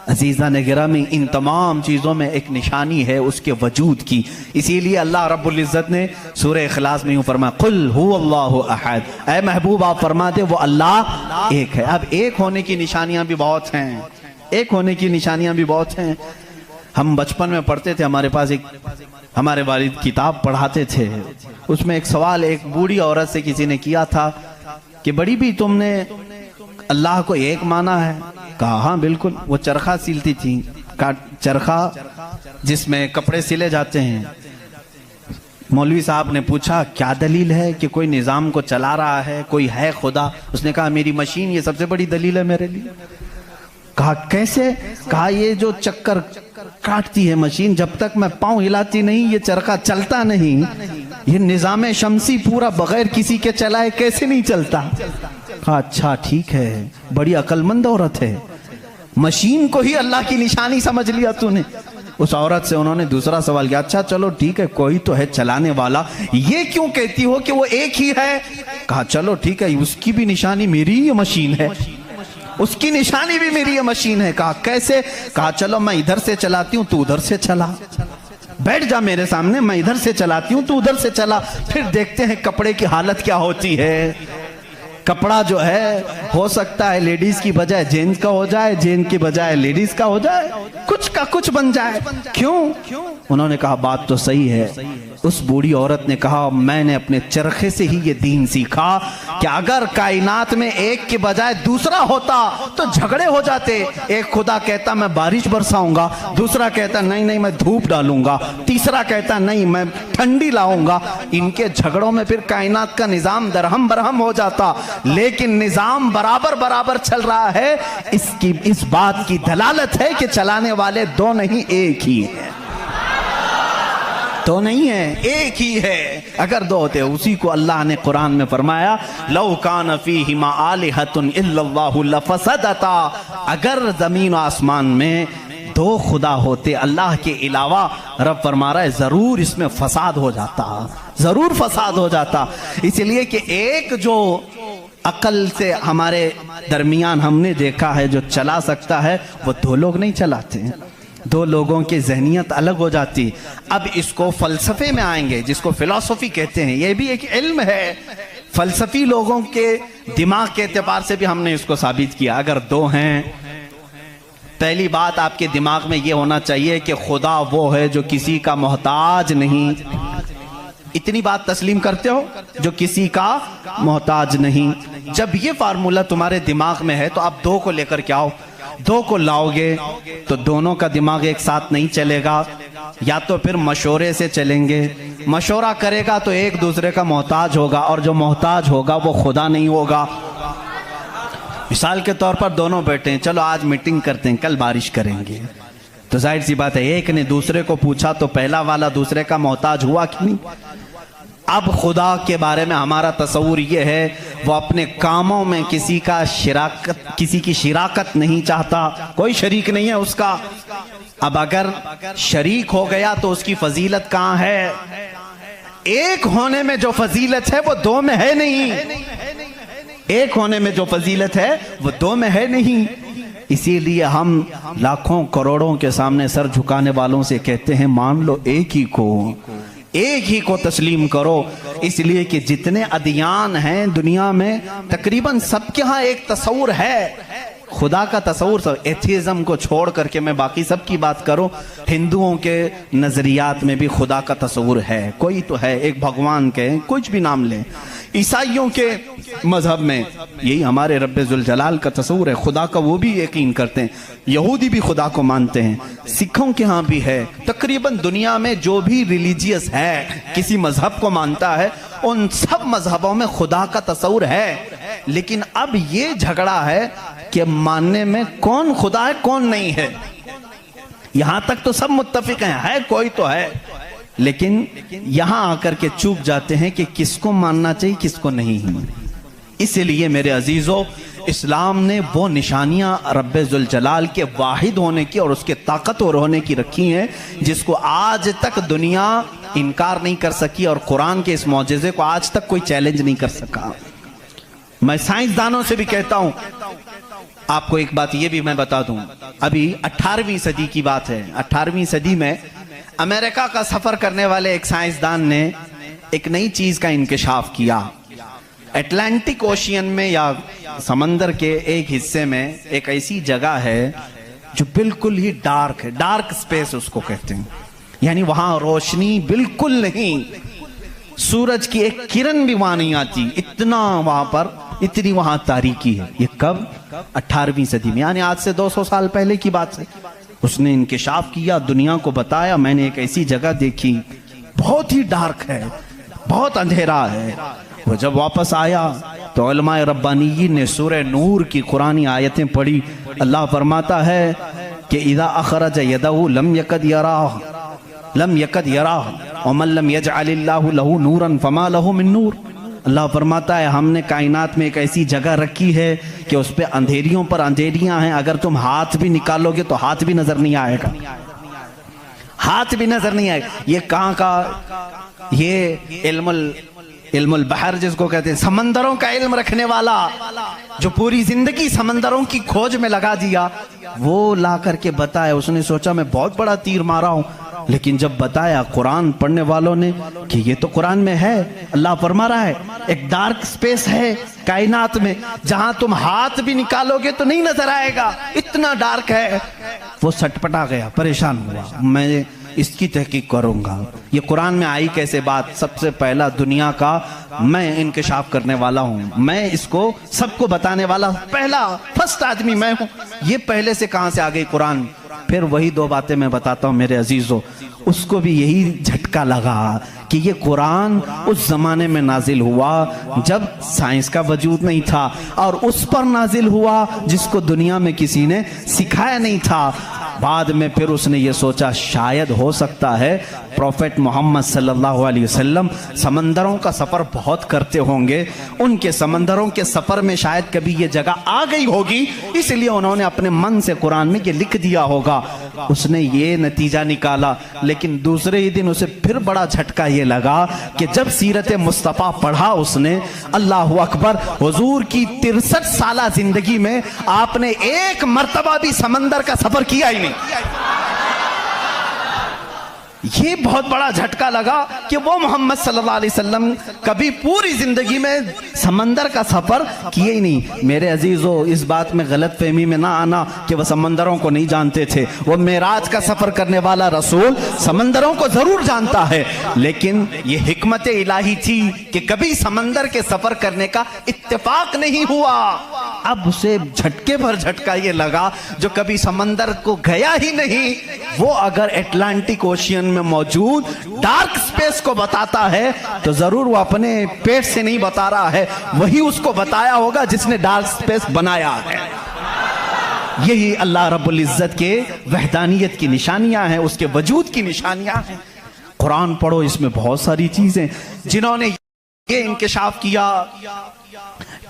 अजीज़ा ने गिरामी, इन तमाम चीज़ों में एक निशानी है उसके वजूद की। इसीलिए अल्लाह रब्बुल इज़्ज़त ने सूरह इखलास में यूँ फरमाया, कुल हुवल्लाहु अहद। ऐ महबूब आप फरमा दे वो अल्लाह एक है। अब एक होने की निशानियां भी बहुत हैं, एक होने की निशानियां भी बहुत हैं। हम बचपन में पढ़ते थे, हमारे पास एक हमारे वालिद किताब पढ़ाते थे, उसमें एक सवाल एक बूढ़ी औरत से किसी ने किया था कि बड़ी भी तुमने अल्लाह को एक माना है? कहा हाँ बिल्कुल। वो चरखा सिलती थी, चरखा जिसमें कपड़े सिले जाते हैं। मौलवी साहब ने पूछा क्या दलील है कि कोई निज़ाम को चला रहा है, कोई है खुदा? उसने कहा मेरी मशीन ये सबसे बड़ी दलील है मेरे लिए। कहा कैसे? कहा ये जो चक्कर काटती है मशीन, जब तक मैं पाँव हिलाती नहीं ये चरखा चलता नहीं। ये निज़ाम शमसी पूरा बगैर किसी के चलाए कैसे नहीं चलता? कहा अच्छा ठीक है, बड़ी अक्लमंद औरत है, मशीन को ही अल्लाह की निशानी समझ लिया तूने। उस औरत से उन्होंने दूसरा सवाल किया, अच्छा चलो ठीक है, कोई तो है चलाने वाला, ये क्यों कहती हो कि वो एक ही है? कहा चलो ठीक है, उसकी भी निशानी मेरी ही मशीन है, उसकी निशानी भी मेरी ये मशीन है। कहा कैसे? कहा चलो मैं इधर से चलाती हूँ तू उधर से चला, बैठ जा मेरे सामने, मैं इधर से चलाती हूँ तू उधर से चला, फिर देखते हैं कपड़े की हालत क्या होती है। कपड़ा जो है हो सकता है लेडीज की बजाय जेंट्स का हो जाए, जेंट्स की बजाय लेडीज का हो जाए, कुछ का कुछ बन जाए। क्यों? उन्होंने कहा बात तो सही है। उस बूढ़ी औरत ने कहा मैंने अपने चरखे से ही ये दीन सीखा कि अगर कायनात में एक के बजाय दूसरा होता तो झगड़े हो जाते। एक खुदा कहता मैं बारिश बरसाऊंगा, दूसरा कहता नहीं नहीं मैं धूप डालूंगा, तीसरा कहता नहीं मैं ठंडी लाऊंगा। इनके झगड़ों में फिर कायनात का निजाम दरहम बरहम हो जाता। लेकिन निजाम बराबर बराबर चल रहा है। इस बात की दलालत है कि चलाने वाले दो नहीं एक ही है। तो नहीं है, एक ही है। अगर दो होते, उसी को अल्लाह ने कुरान में फरमाया लौ कान फीहिमा आलिहतुन इल्लल्लाहु लफसदता। अगर जमीन और आसमान में दो खुदा होते अल्लाह के अलावा, रब फरमा रहा है जरूर इसमें फसाद हो जाता, जरूर फसाद हो जाता। इसलिए कि एक जो अकल से हमारे दरमियान हमने देखा है जो चला सकता है, वो दो लोग नहीं चलाते। दो लोगों की जहनियत अलग हो जाती। अब इसको फलसफे में आएंगे, जिसको फिलॉसफी कहते हैं। यह भी एक इल्म है। फलसफी लोगों के दिमाग के एतबार से भी हमने इसको साबित किया। अगर दो हैं, पहली बात आपके दिमाग में यह होना चाहिए कि खुदा वो है जो किसी का मोहताज नहीं। इतनी बात तस्लीम करते हो? जो किसी का मोहताज नहीं। जब ये फार्मूला तुम्हारे दिमाग में है तो आप दो को लेकर के आओ। दो को लाओगे तो दोनों का दिमाग एक साथ नहीं चलेगा, या तो फिर मशवरे से चलेंगे। मशवरा करेगा तो एक दूसरे का मोहताज होगा, और जो मोहताज होगा वो खुदा नहीं होगा। मिसाल के तौर पर दोनों बैठे हैं, चलो आज मीटिंग करते हैं, कल बारिश करेंगे। तो जाहिर सी बात है एक ने दूसरे को पूछा तो पहला वाला दूसरे का मोहताज हुआ कि नहीं? अब खुदा के बारे में हमारा तस्वुर ये है वो अपने कामों में किसी की शिराकत नहीं चाहता, कोई शरीक नहीं है उसका। अब अगर शरीक हो गया तो उसकी फजीलत कहाँ है? एक होने में जो फजीलत है वो दो में है नहीं। एक होने में जो फजीलत है वो दो में है नहीं। इसीलिए हम लाखों करोड़ों के सामने सर झुकाने वालों से कहते हैं मान लो एक ही को तस्लीम करो। इसलिए कि जितने अदियान हैं दुनिया में तकरीबन सबके यहाँ एक तस्वुर है खुदा का तस्वुर। सब एथिज्म को छोड़ करके मैं बाकी सब की बात करूं, हिंदुओं के नजरियात में भी खुदा का तस्वुर है, कोई तो है, एक भगवान के कुछ भी नाम लें। ईसाइयों के मजहब में यही हमारे रब्बे जुल जलाल का तस्वुर है, खुदा का वो भी यकीन करते हैं। यहूदी भी खुदा को मानते हैं, सिखों के यहाँ भी है। तकरीबन दुनिया में जो भी रिलीजियस है, किसी मजहब को मानता है, उन सब मजहबों में खुदा का तस्वुर है। लेकिन अब ये झगड़ा है कि मानने में कौन खुदा है कौन नहीं है। यहां तक तो सब मुत्तफिक हैं, है कोई तो है, लेकिन यहां आकर के चूक जाते हैं कि किसको मानना चाहिए किसको नहीं। इसलिए मेरे अजीजों, इस्लाम ने वो निशानियां रब्बे जुल जलाल के वाहिद होने की और उसके ताकतवर होने की रखी हैं जिसको आज तक दुनिया इनकार नहीं कर सकी, और कुरान के इस मौजज़े को आज तक कोई चैलेंज नहीं कर सका। मैं साइंसदानों से भी कहता हूं, आपको एक बात ये भी मैं बता दूं, अभी 18वीं सदी की बात है। 18वीं सदी में अमेरिका का सफर करने वाले एक साइंसदान ने एक नई चीज का इंकिशाफ किया। अटलांटिक ओशियन में या समंदर के एक हिस्से में एक ऐसी जगह है जो बिल्कुल ही डार्क है, डार्क स्पेस उसको कहते हैं, यानी वहां रोशनी बिल्कुल नहीं, सूरज की एक किरण भी वहां नहीं आती, इतना वहां पर, इतनी वहां तारीकी है। ये कब? 18वीं सदी में, यानी आज से 200 साल पहले की बात है। उसने इंकिशाफ किया, दुनिया को बताया मैंने एक ऐसी जगह देखी, बहुत ही डार्क है, बहुत अंधेरा है। वो जब वापस आया तो उलमाए रब्बानियीन ने सूरह नूर की कुरानी आयतें पढ़ी। अल्लाह फरमाता है कि इज़ा अखरज यदहु लम यकद यराह व मन लम यजअलिल्लाहु लहू नूरन फमा लहू मिन नूर। अल्लाह फरमाता है हमने कायनात में एक ऐसी जगह रखी है कि उस पे अंधेरियों पर अंधेरियां हैं, अगर तुम हाथ भी निकालोगे तो हाथ भी नजर नहीं आएगा, हाथ भी नजर नहीं आएगा। ये कहाँ का? ये इल्मुल बहर जिसको कहते हैं, समंदरों का इल्म रखने वाला, जो पूरी जिंदगी समंदरों की खोज में लगा दिया, वो ला करके बताया। उसने सोचा मैं बहुत बड़ा तीर मारा हूं, लेकिन जब बताया कुरान पढ़ने वालों ने कि ये तो कुरान में है, अल्लाह फरमा रहा है एक डार्क स्पेस है कायनात में जहां तुम हाथ भी निकालोगे तो नहीं नजर आएगा, इतना डार्क है। वो सटपटा गया, परेशान हुआ, मैं इसकी तहकीक करूंगा, ये कुरान में आई कैसे बात। सबसे पहला दुनिया का मैं इंकशाफ करने वाला हूं, मैं इसको सबको बताने वाला पहला फर्स्ट आदमी मैं हूं, ये पहले से कहां से आ गई कुरान। फिर वही दो बातें मैं बताता हूं मेरे अजीजों, उसको भी यही झटका लगा कि ये कुरान उस जमाने में नाजिल हुआ जब साइंस का वजूद नहीं था, और उस पर नाजिल हुआ जिसको दुनिया में किसी ने सिखाया नहीं था। बाद में फिर उसने ये सोचा शायद हो सकता है प्रॉफेट मोहम्मद सल्लल्लाहु अलैहि वसल्लम समंदरों का सफ़र बहुत करते होंगे, उनके समंदरों के सफ़र में शायद कभी ये जगह आ गई होगी, इसलिए उन्होंने अपने मन से कुरान में ये लिख दिया होगा। उसने ये नतीजा निकाला। लेकिन दूसरे ही दिन उसे फिर बड़ा झटका ये लगा कि जब सीरत मुस्तफ़ा पढ़ा उसने, अल्लाह अकबर, हुजूर की 63 साला जिंदगी में आपने एक मर्तबा भी समंदर का सफ़र किया ही नहीं। ये बहुत बड़ा झटका लगा कि वो मोहम्मद सल्लल्लाहु अलैहि वसल्लम कभी पूरी जिंदगी में समंदर का सफर किए ही नहीं। मेरे अजीजों, इस बात में गलत फहमी में ना आना कि वह समंदरों को नहीं जानते थे। वो मेराज का सफर करने वाला रसूल समंदरों को जरूर जानता है, लेकिन ये हिकमत इलाही थी कि कभी समंदर के सफर करने का इत्तेफाक नहीं हुआ। अब उसे झटके भर झटका ये लगा जो कभी समंदर को गया ही नहीं, वो अगर अटलांटिक ओशियन में मौजूद डार्क स्पेस को बताता है तो जरूर वो अपने पेट से नहीं बता रहा है, वही उसको बताया होगा जिसने डार्क स्पेस बनाया है। यही अल्लाह रब्बुल इज्जत के वहदानियत की निशानियां हैं, उसके वजूद की निशानियां हैं। कुरान पढ़ो, इसमें बहुत सारी चीजें, जिन्होंने ये इंकशाफ किया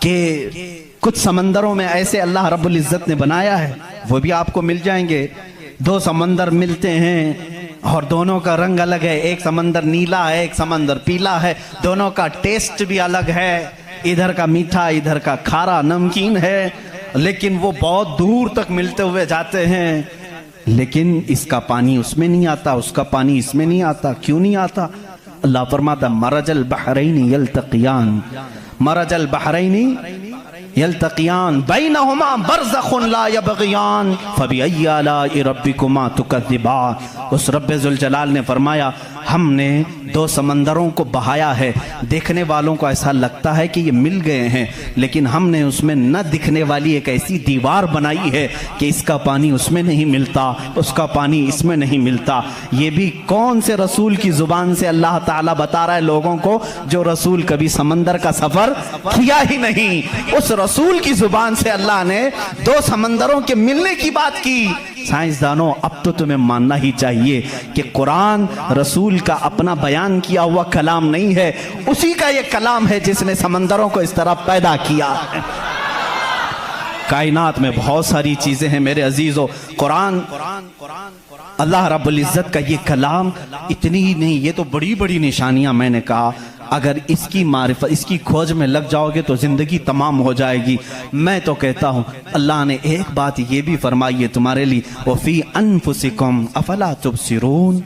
कि कुछ समंदरों में ऐसे अल्लाह रब्बुल इज्जत ने बनाया है, वो भी आपको मिल जाएंगे। दो समंदर मिलते हैं और दोनों का रंग अलग है, एक समंदर नीला है, एक समंदर पीला है, दोनों का टेस्ट भी अलग है, इधर का मीठा इधर का खारा नमकीन है, लेकिन वो बहुत दूर तक मिलते हुए जाते हैं। लेकिन इसका पानी उसमें नहीं आता, उसका पानी इसमें नहीं आता। क्यों नहीं आता? अल्लाह फरमाता मरजल बहरैनी यल्तक़ियान, मरजल बहरैनी यल्तक़ियान बैनहुमा बरज़ख़ुन ला यबग़ियान फ़बिअय्यि आलाइ रब्बिकुमा तुकज़्ज़िबान। उस रब्बे ज़ुल जलाल ने फरमाया हमने दो समंदरों को बहाया है, देखने वालों को ऐसा लगता है कि ये मिल गए हैं, लेकिन हमने उसमें न दिखने वाली एक ऐसी दीवार बनाई है कि इसका पानी उसमें नहीं मिलता, उसका पानी इसमें नहीं मिलता। ये भी कौन से रसूल की जुबान से अल्लाह ताला बता रहा है लोगों को, जो रसूल कभी समंदर का सफर किया ही नहीं। उस रसूल की जुबान से अल्लाह ने दो समंदरों के मिलने की बात की। साइंसदानों, अब तो तुम्हें मानना ही चाहिए कि कुरान रसूल का अपना बयान किया हुआ कलाम नहीं है, उसी का ये कलाम है जिसने समंदरों को इस तरह पैदा किया है। कायनात में बहुत सारी चीजें हैं मेरे अजीजों, कुरान अल्लाह रब्बुल इज्जत का ये कलाम इतनी ही नहीं, ये तो बड़ी बड़ी निशानियां मैंने कहा। अगर इसकी मारिफत, इसकी खोज में लग जाओगे तो जिंदगी तमाम हो जाएगी। मैं तो कहता हूँ अल्लाह ने एक बात ये भी फरमाई है तुम्हारे लिए, वफ़ी अनफुसिकुम अफला तुबसिरून।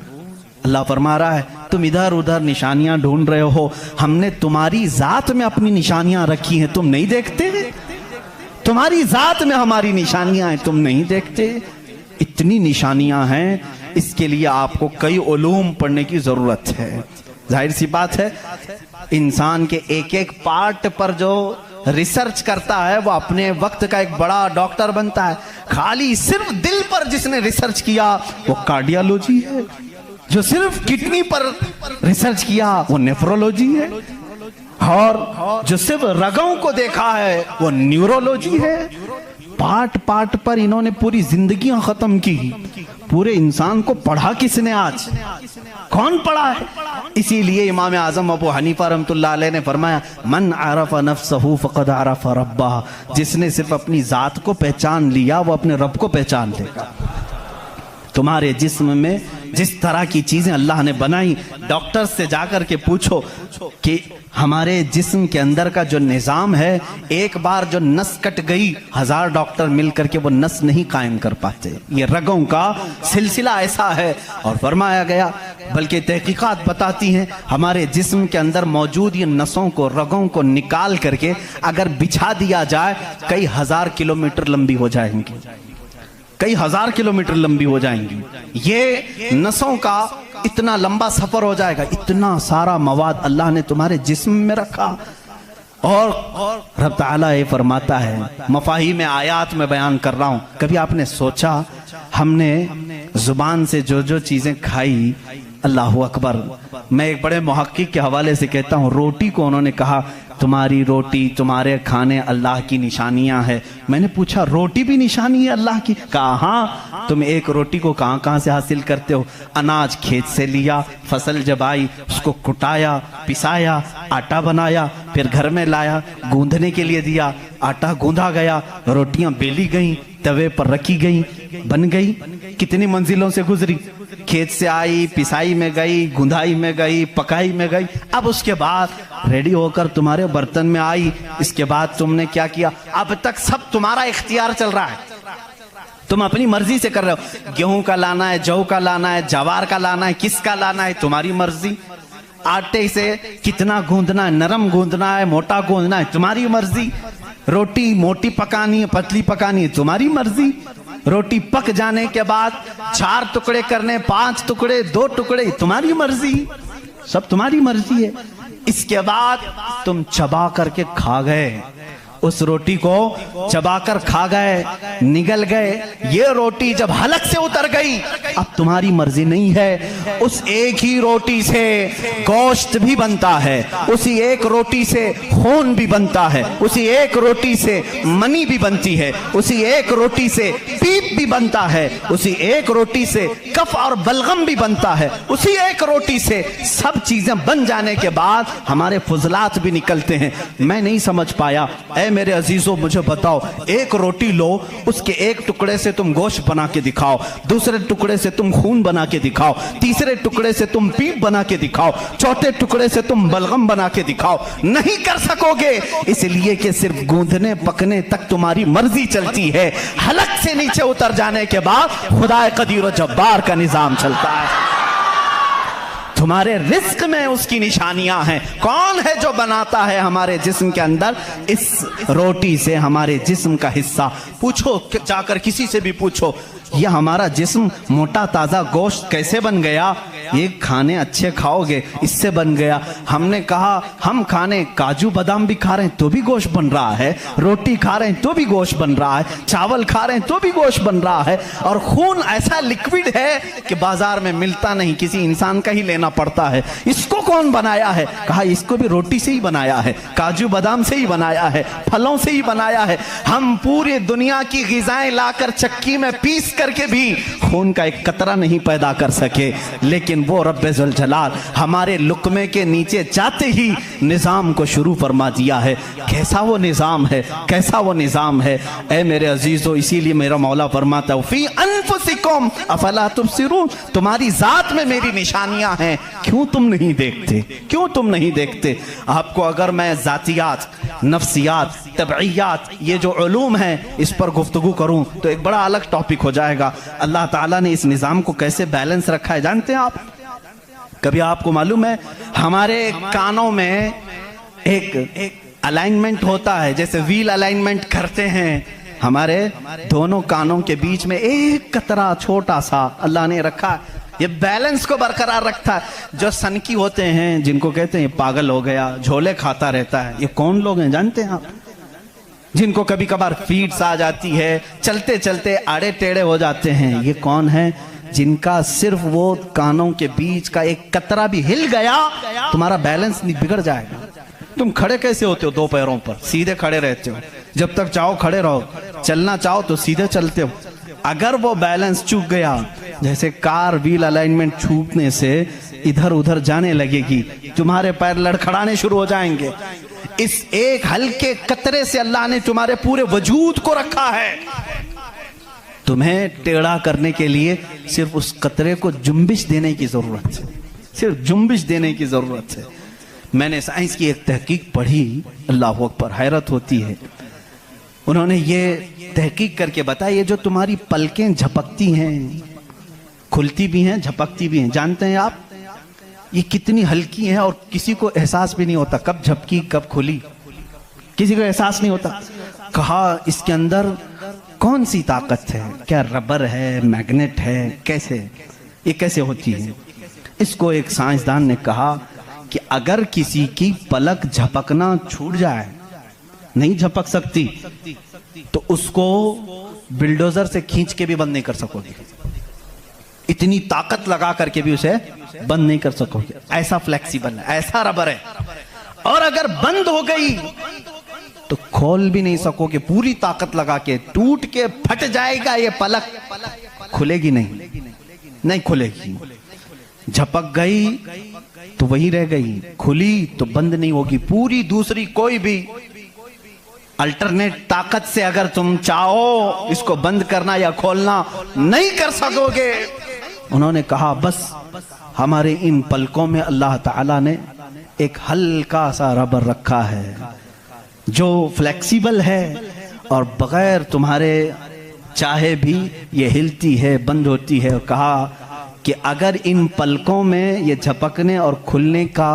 अल्लाह फरमा रहा है तुम इधर उधर निशानियां ढूंढ रहे हो, हमने तुम्हारी जात में अपनी निशानियां रखी हैं, तुम नहीं देखते? तुम्हारी जात में हमारी निशानियां हैं, तुम नहीं देखते? इतनी निशानियां हैं, इसके लिए आपको कई उलूम पढ़ने की जरूरत है। जाहिर सी बात है, इंसान के एक एक पार्ट पर जो रिसर्च करता है वो अपने वक्त का एक बड़ा डॉक्टर बनता है। खाली सिर्फ दिल पर जिसने रिसर्च किया वो कार्डियोलॉजी है, जो सिर्फ किडनी पर रिसर्च किया वो नेफ्रोलॉजी है, और जो सिर्फ रगों को देखा है वो न्यूरोलॉजी है। पार्ट पार्ट पर इन्होंने पूरी जिंदगियां खत्म की। पूरे इंसान को पढ़ा किसने? आज कौन पढ़ा है? इसीलिए इमाम आजम अबू हनीफा रहमतुल्लाह अलैह ने फरमाया मन आरफा नफ्सहू फ़क़द आरफा रब्बह। जिसने सिर्फ अपनी जात को पहचान लिया वो अपने रब को पहचान लेगा। तुम्हारे जिस्म में जिस तरह की चीजें अल्लाह ने बनाई, डॉक्टर से जाकर के पूछो कि हमारे जिस्म के अंदर का जो निज़ाम है, एक बार जो नस कट गई 1000 डॉक्टर मिलकर के वो नस नहीं कायम कर पाते। ये रगों का सिलसिला ऐसा है। और फरमाया गया, बल्कि तहकीकात बताती हैं, हमारे जिस्म के अंदर मौजूद ये नसों को, रगों को निकाल करके अगर बिछा दिया जाए, कई 1000 किलोमीटर लंबी हो जाएंगी, कई 1000 किलोमीटर लंबी हो जाएंगी। ये नसों का इतना लंबा सफर हो जाएगा। इतना सारा मवाद अल्लाह ने तुम्हारे जिस्म में रखा। और रब ताला ये फरमाता है, मफाहीम आयात में बयान कर रहा हूं, कभी आपने सोचा हमने जुबान से जो जो चीजें खाई, अल्लाहु अकबर। मैं एक बड़े मुहक्किक के हवाले से कहता हूं, रोटी को उन्होंने कहा तुम्हारी रोटी, तुम्हारे खाने अल्लाह की निशानियां हैं। मैंने पूछा रोटी भी निशानी है अल्लाह की? कहा हाँ। तुम एक रोटी को कहां कहां से हासिल करते हो? अनाज खेत से लिया, फसल जब आई उसको कुटाया, पिसाया, आटा बनाया, फिर घर में लाया, गूंदने के लिए दिया, आटा गूंधा गया, रोटियां बेली गई, तवे पर रखी गई, बन गई। कितनी मंजिलों से गुजरी, खेत से आई, पिसाई में गई, गुंधाई में गई, पकाई में गई, अब उसके बाद रेडी होकर तुम्हारे बर्तन में आई। इसके बाद तुमने क्या किया? अब तक सब तुम्हारा इख्तियार चल रहा है, तुम अपनी मर्जी से कर रहे हो। गेहूं का लाना है, जौ का लाना है, जवार का लाना है, किसका लाना है, तुम्हारी मर्जी। आटे से कितना गूंदना है, नरम गूंदना है, मोटा गूंदना है, तुम्हारी मर्जी। रोटी मोटी पकानी है, पतली पकानी है, तुम्हारी मर्जी। रोटी पक जाने के बाद 4 टुकड़े करने, 5 टुकड़े, 2 टुकड़े, तुम्हारी मर्जी, सब तुम्हारी मर्जी है। इसके बाद तुम चबा करके खा गए, उस रोटी को चबाकर खा गए, निगल गए। ये रोटी जब हलक से उतर गई, अब तुम्हारी मर्जी नहीं है। उस एक ही रोटी से गोश्त भी बनता है, उसी एक रोटी से खून भी बनता है, उसी एक रोटी से मनी भी बनती है, उसी एक रोटी से पीप भी बनता है, उसी एक रोटी से कफ और बलगम भी बनता है, उसी एक रोटी से सब चीजें बन जाने के बाद हमारे फुजलात भी निकलते हैं। मैं नहीं समझ पाया, मेरे अजीजों मुझे बताओ, एक रोटी लो, उसके एक टुकड़े से तुम गोश्त बना के दिखाओ, दूसरे टुकड़े से तुम खून बना के दिखाओ, तीसरे टुकड़े से तुम पीप बना के दिखाओ, चौथे टुकड़े से तुम बलगम बना के दिखाओ, नहीं कर सकोगे। इसलिए कि सिर्फ गूंदने पकने तक तुम्हारी मर्जी चलती है, हलक से नीचे उतर जाने के बाद खुदा कदीर व जब्बार का निजाम चलता है। तुम्हारे रिस्क में उसकी निशानियां हैं। कौन है जो बनाता है हमारे जिस्म के अंदर इस रोटी से हमारे जिस्म का हिस्सा? पूछो, जाकर किसी से भी पूछो, यह हमारा जिस्म मोटा ताजा गोश्त कैसे बन गया? ये खाने अच्छे खाओगे, इससे बन गया। हमने कहा हम खाने काजू बादाम भी खा रहे हैं तो भी गोश्त बन रहा है, रोटी खा रहे हैं तो भी गोश्त बन रहा है, चावल खा रहे हैं तो भी गोश्त बन रहा है। और खून ऐसा लिक्विड है कि बाजार में मिलता नहीं, किसी इंसान का ही लेना पड़ता है। इसको कौन बनाया है? कहा इसको भी रोटी से ही बनाया है, काजू बादाम से ही बनाया है, फलों से ही बनाया है। हम पूरी दुनिया की ग़िज़ाएं लाकर चक्की में पीस करके भी खून का एक कतरा नहीं पैदा कर सके, लेकिन वो रब्बे ज़ुल जलाल हमारे लुक़मे के नीचे जाते ही निज़ाम को शुरू फरमा दिया है। कैसा वो निज़ाम है, कैसा वो निज़ाम है ऐ मेरे अजीज़ों। इसीलिए मेरा मौला फरमाता है, फी अनफुसिकुम अफला तुबसिरून, तुम्हारी ज़ात में मेरी निशानियां हैं, क्यों तुम नहीं देखते, क्यों तुम नहीं देखते? आपको अगर मैं ज़ातियात, नफ्सियात, तबईयात, ये जो उलूम हैं इस पर गुफ्तगू करूं तो एक बड़ा अलग टॉपिक हो जाएगा। अल्लाह ताला ने इस निज़ाम को कैसे बैलेंस रखा है जानते हैं आप? कभी आपको मालूम है हमारे कानों में एक अलाइनमेंट होता है, जैसे व्हील अलाइनमेंट करते हैं, हमारे दोनों कानों के बीच में एक कतरा छोटा सा अल्लाह ने रखा है, ये बैलेंस को बरकरार रखता है। जो सनकी होते हैं, जिनको कहते हैं पागल हो गया, झोले खाता रहता है, ये कौन लोग हैं जानते हैं आप? जिनको कभी कभार फीड्स आ जाती है, चलते चलते आड़े टेढ़े हो जाते हैं, ये कौन है? जिनका सिर्फ वो कानों के बीच का एक कतरा भी हिल गया, तुम्हारा बैलेंस नहीं बिगड़ जाएगा। तुम खड़े कैसे होते हो? 2 पैरों पर सीधे खड़े रहते हो, जब तक चाहो खड़े रहो, चलना चाहो तो सीधे चलते हो। अगर वो बैलेंस चूक गया, जैसे कार व्हील अलाइनमेंट छूटने से इधर उधर जाने लगेगी, तुम्हारे पैर लड़खड़ाने शुरू हो जाएंगे। इस एक हल्के कतरे से अल्लाह ने तुम्हारे पूरे वजूद को रखा है। तुम्हें टेढ़ा करने के लिए सिर्फ उस कतरे को जुम्बिश देने की जरूरत है, सिर्फ जुम्बिश देने की जरूरत है। मैंने साइंस की एक तहकीक पढ़ी, अल्लाह अकबर, हैरत होती है। उन्होंने ये तहकीक करके बताया, ये जो तुम्हारी पलकें झपकती हैं, खुलती भी हैं, झपकती भी हैं, जानते हैं आप ये कितनी हल्की हैं और किसी को एहसास भी नहीं होता कब झपकी कब खुली, किसी को एहसास नहीं होता। कहा इसके अंदर कौन सी ताकत है, क्या रबर है, मैग्नेट है, कैसे, ये कैसे होती है? इसको एक साइंसदान ने कहा कि अगर किसी की पलक झपकना छूट जाए, नहीं झपक सकती, तो उसको बिल्डोजर से खींच के भी बंद नहीं कर सकोगे, इतनी ताकत लगा करके भी उसे बंद नहीं कर सकोगे, ऐसा फ्लेक्सिबल है, ऐसा रबर है। और अगर बंद हो गई तो खोल भी नहीं सकोगे, पूरी ताकत लगा के टूट के फट जाएगा ये पलक, खुलेगी नहीं, नहीं खुलेगी। झपक गई तो वही रह गई, खुली तो बंद नहीं होगी। पूरी दूसरी कोई भी अल्टरनेट ताकत से अगर तुम चाहो इसको बंद करना या खोलना नहीं कर सकोगे। उन्होंने कहा बस हमारे इन पलकों में अल्लाह ताला ने एक हल्का सा रबर रखा है जो फ्लेक्सिबल है और बगैर तुम्हारे चाहे भी ये हिलती है, बंद होती है। और कहा कि अगर इन पलकों में ये झपकने और खुलने का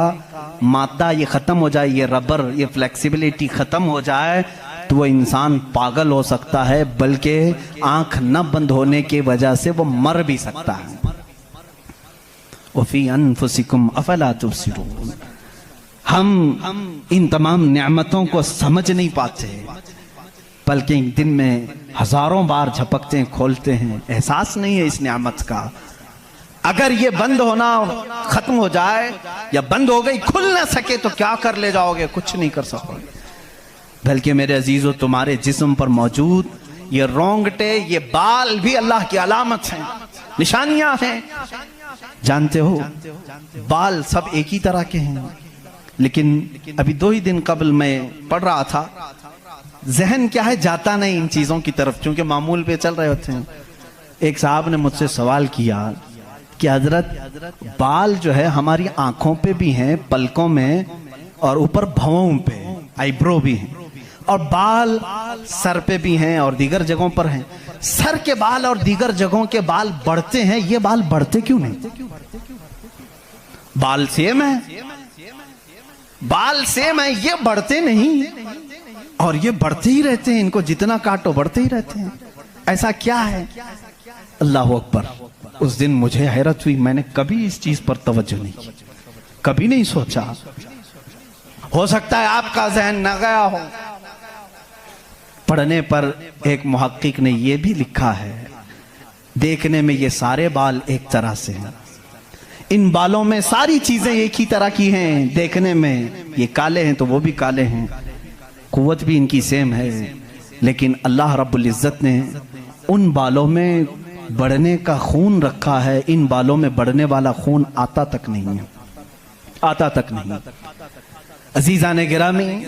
मादा ये खत्म हो जाए, ये रबर, ये फ्लेक्सिबिलिटी खत्म हो जाए, तो वो इंसान पागल हो सकता है, बल्कि आंख न बंद होने की वजह से वो मर भी सकता है। वफ़ी अनफुसिकुम अफला तुबसिरून। हम इन तमाम नेमतों को समझ नहीं पाते, बल्कि दिन में हजारों बार झपकते हैं, खोलते हैं, एहसास नहीं है इस नेमत का। अगर ये बंद होना खत्म हो जाए या बंद हो गई, खुल ना सके, तो क्या कर ले जाओगे? कुछ नहीं कर सकोगे। बल्कि मेरे अजीजों, तुम्हारे जिस्म पर मौजूद ये रोंगटे, ये बाल भी अल्लाह की अलामत हैं, निशानियां हैं। जानते हो बाल सब एक ही तरह के हैं, लेकिन अभी 2 ही दिन कबल मैं पढ़ रहा था, जहन क्या है जाता नहीं इन चीजों की तरफ, क्योंकि मामूल पे चल रहे होते हैं। एक साहब ने मुझसे सवाल किया कि हजरत बाल जो है हमारी आंखों पे भी हैं, पलकों में, और ऊपर भवों पे, आईब्रो भी हैं, और बाल सर पे भी हैं और दीगर जगहों पर हैं। सर के बाल और दीगर जगहों के बाल बढ़ते हैं, ये बाल बढ़ते क्यों नहीं? बाल सेम है, बाल सेम है, ये बढ़ते नहीं, और ये बढ़ते ही रहते हैं, इनको जितना काटो बढ़ते ही रहते हैं। ऐसा क्या है? अल्लाह अकबर। उस दिन मुझे हैरत हुई, मैंने कभी इस चीज पर तवज्जो नहीं की, कभी नहीं सोचा। हो सकता है आपका जहन न गया हो। पढ़ने पर एक मुहक्किक ने यह भी लिखा है, देखने में ये सारे बाल एक तरह से हैं, इन बालों में सारी चीजें एक ही तरह की हैं, देखने में ये काले हैं तो वो भी काले हैं, कुव्वत भी इनकी सेम है, लेकिन अल्लाह रब्बुल इज्जत ने उन बालों में बढ़ने का खून रखा है, इन बालों में बढ़ने वाला खून आता तक नहीं है, आता तक नहीं। अजीज़ान गिरामी,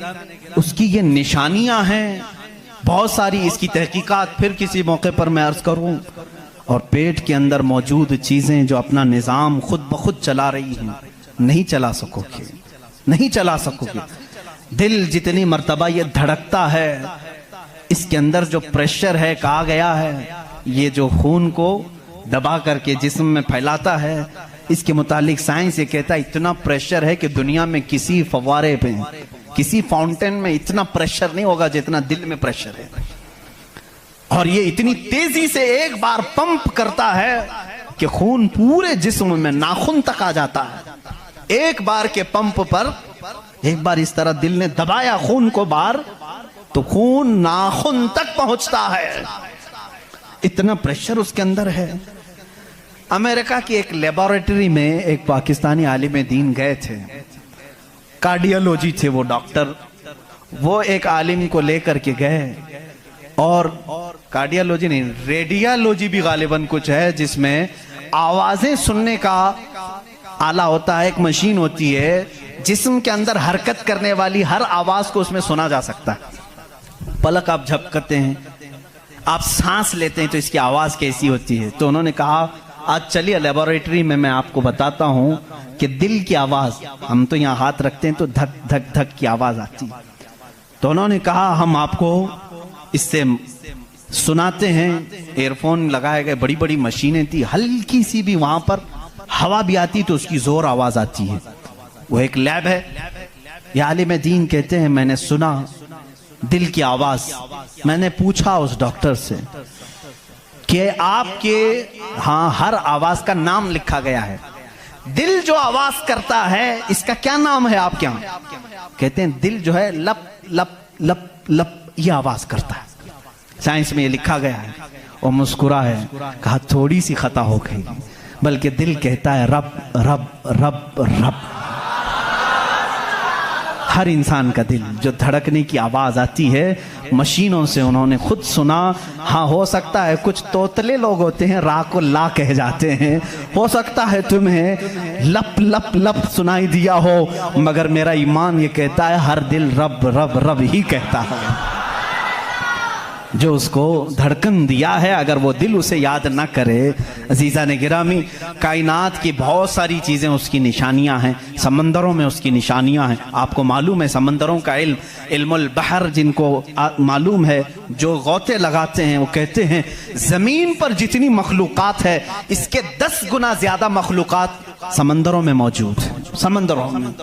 उसकी ये निशानियां हैं बहुत सारी, इसकी तहकीकात फिर किसी मौके पर मैं अर्ज करूं। और पेट के अंदर मौजूद चीजें जो अपना निजाम खुद ब खुद चला रही हैं, नहीं चला सकोगे, नहीं चला सकोगे। दिल जितनी मर्तबा ये धड़कता है, इसके अंदर जो प्रेशर है, कहा गया है ये जो खून को दबा करके जिस्म में फैलाता है, इसके मुतालिक साइंस ये कहता है इतना प्रेशर है कि दुनिया में किसी फव्वारे पे, किसी फाउंटेन में इतना प्रेशर नहीं होगा जितना दिल में प्रेशर है। और ये इतनी तेजी से एक बार पंप करता है कि खून पूरे जिस्म में नाखून तक आ जाता है। एक बार के पंप पर, एक बार इस तरह दिल ने दबाया खून को बाहर, तो खून नाखून तक पहुंचता है, इतना प्रेशर उसके अंदर है। अमेरिका की एक लेबोरेटरी में एक पाकिस्तानी आलिम दीन गए थे, कार्डियोलॉजी थे वो डॉक्टर, वो एक आलिम को लेकर के गए, और कार्डियोलॉजी नहीं, रेडियोलॉजी भी गालिबन कुछ है, जिसमें आवाजें सुनने का आला होता है, एक मशीन होती है जिस्म के अंदर हरकत करने वाली हर आवाज को उसमें सुना जा सकता है। पलक आप झपकते हैं, आप सांस लेते हैं तो इसकी आवाज कैसी होती है। तो उन्होंने कहा आज चलिए लेबोरेटरी में मैं आपको बताता हूं कि दिल की आवाज, हम तो यहाँ हाथ रखते हैं तो धक धक धक की आवाज आती है। तो उन्होंने कहा हम आपको इससे सुनाते हैं। एयरफोन लगाए गए, बड़ी बड़ी मशीनें थी, हल्की सी भी वहां पर हवा भी आती तो उसकी जोर आवाज आती है। वो एक लैब है। ये आलिम दीन कहते हैं मैंने सुना दिल की आवाज। मैंने पूछा उस डॉक्टर से कि आपके हाँ हर आवाज का नाम लिखा गया है, दिल जो आवाज करता है इसका क्या नाम है आपके यहाँ? कहते हैं दिल जो है लप लप लप लप ये आवाज करता है, साइंस में ये लिखा गया है। और मुस्कुरा है, कहा थोड़ी सी खता हो गई, बल्कि दिल कहता है रब रब रब रब। हर इंसान का दिल जो धड़कने की आवाज आती है मशीनों से उन्होंने खुद सुना। हाँ हो सकता है कुछ तोतले लोग होते हैं रा को ला कह जाते हैं, हो सकता है तुम्हें लप लप लप सुनाई दिया हो, मगर मेरा ईमान ये कहता है हर दिल रब रब रब ही कहता है। जो उसको धड़कन दिया है अगर वो दिल उसे याद ना करे, अजीज़ा ने गिरामी कायनात की बहुत सारी चीज़ें उसकी निशानियां हैं, समंदरों में उसकी निशानियां हैं। आपको मालूम है समंदरों का इल्मुल बहर जिनको मालूम है, जो गौते लगाते हैं वो कहते हैं ज़मीन पर जितनी मखलूक़ात है इसके 10 गुना ज़्यादा मखलूक़ात समंदरों में मौजूद है। समंदरों में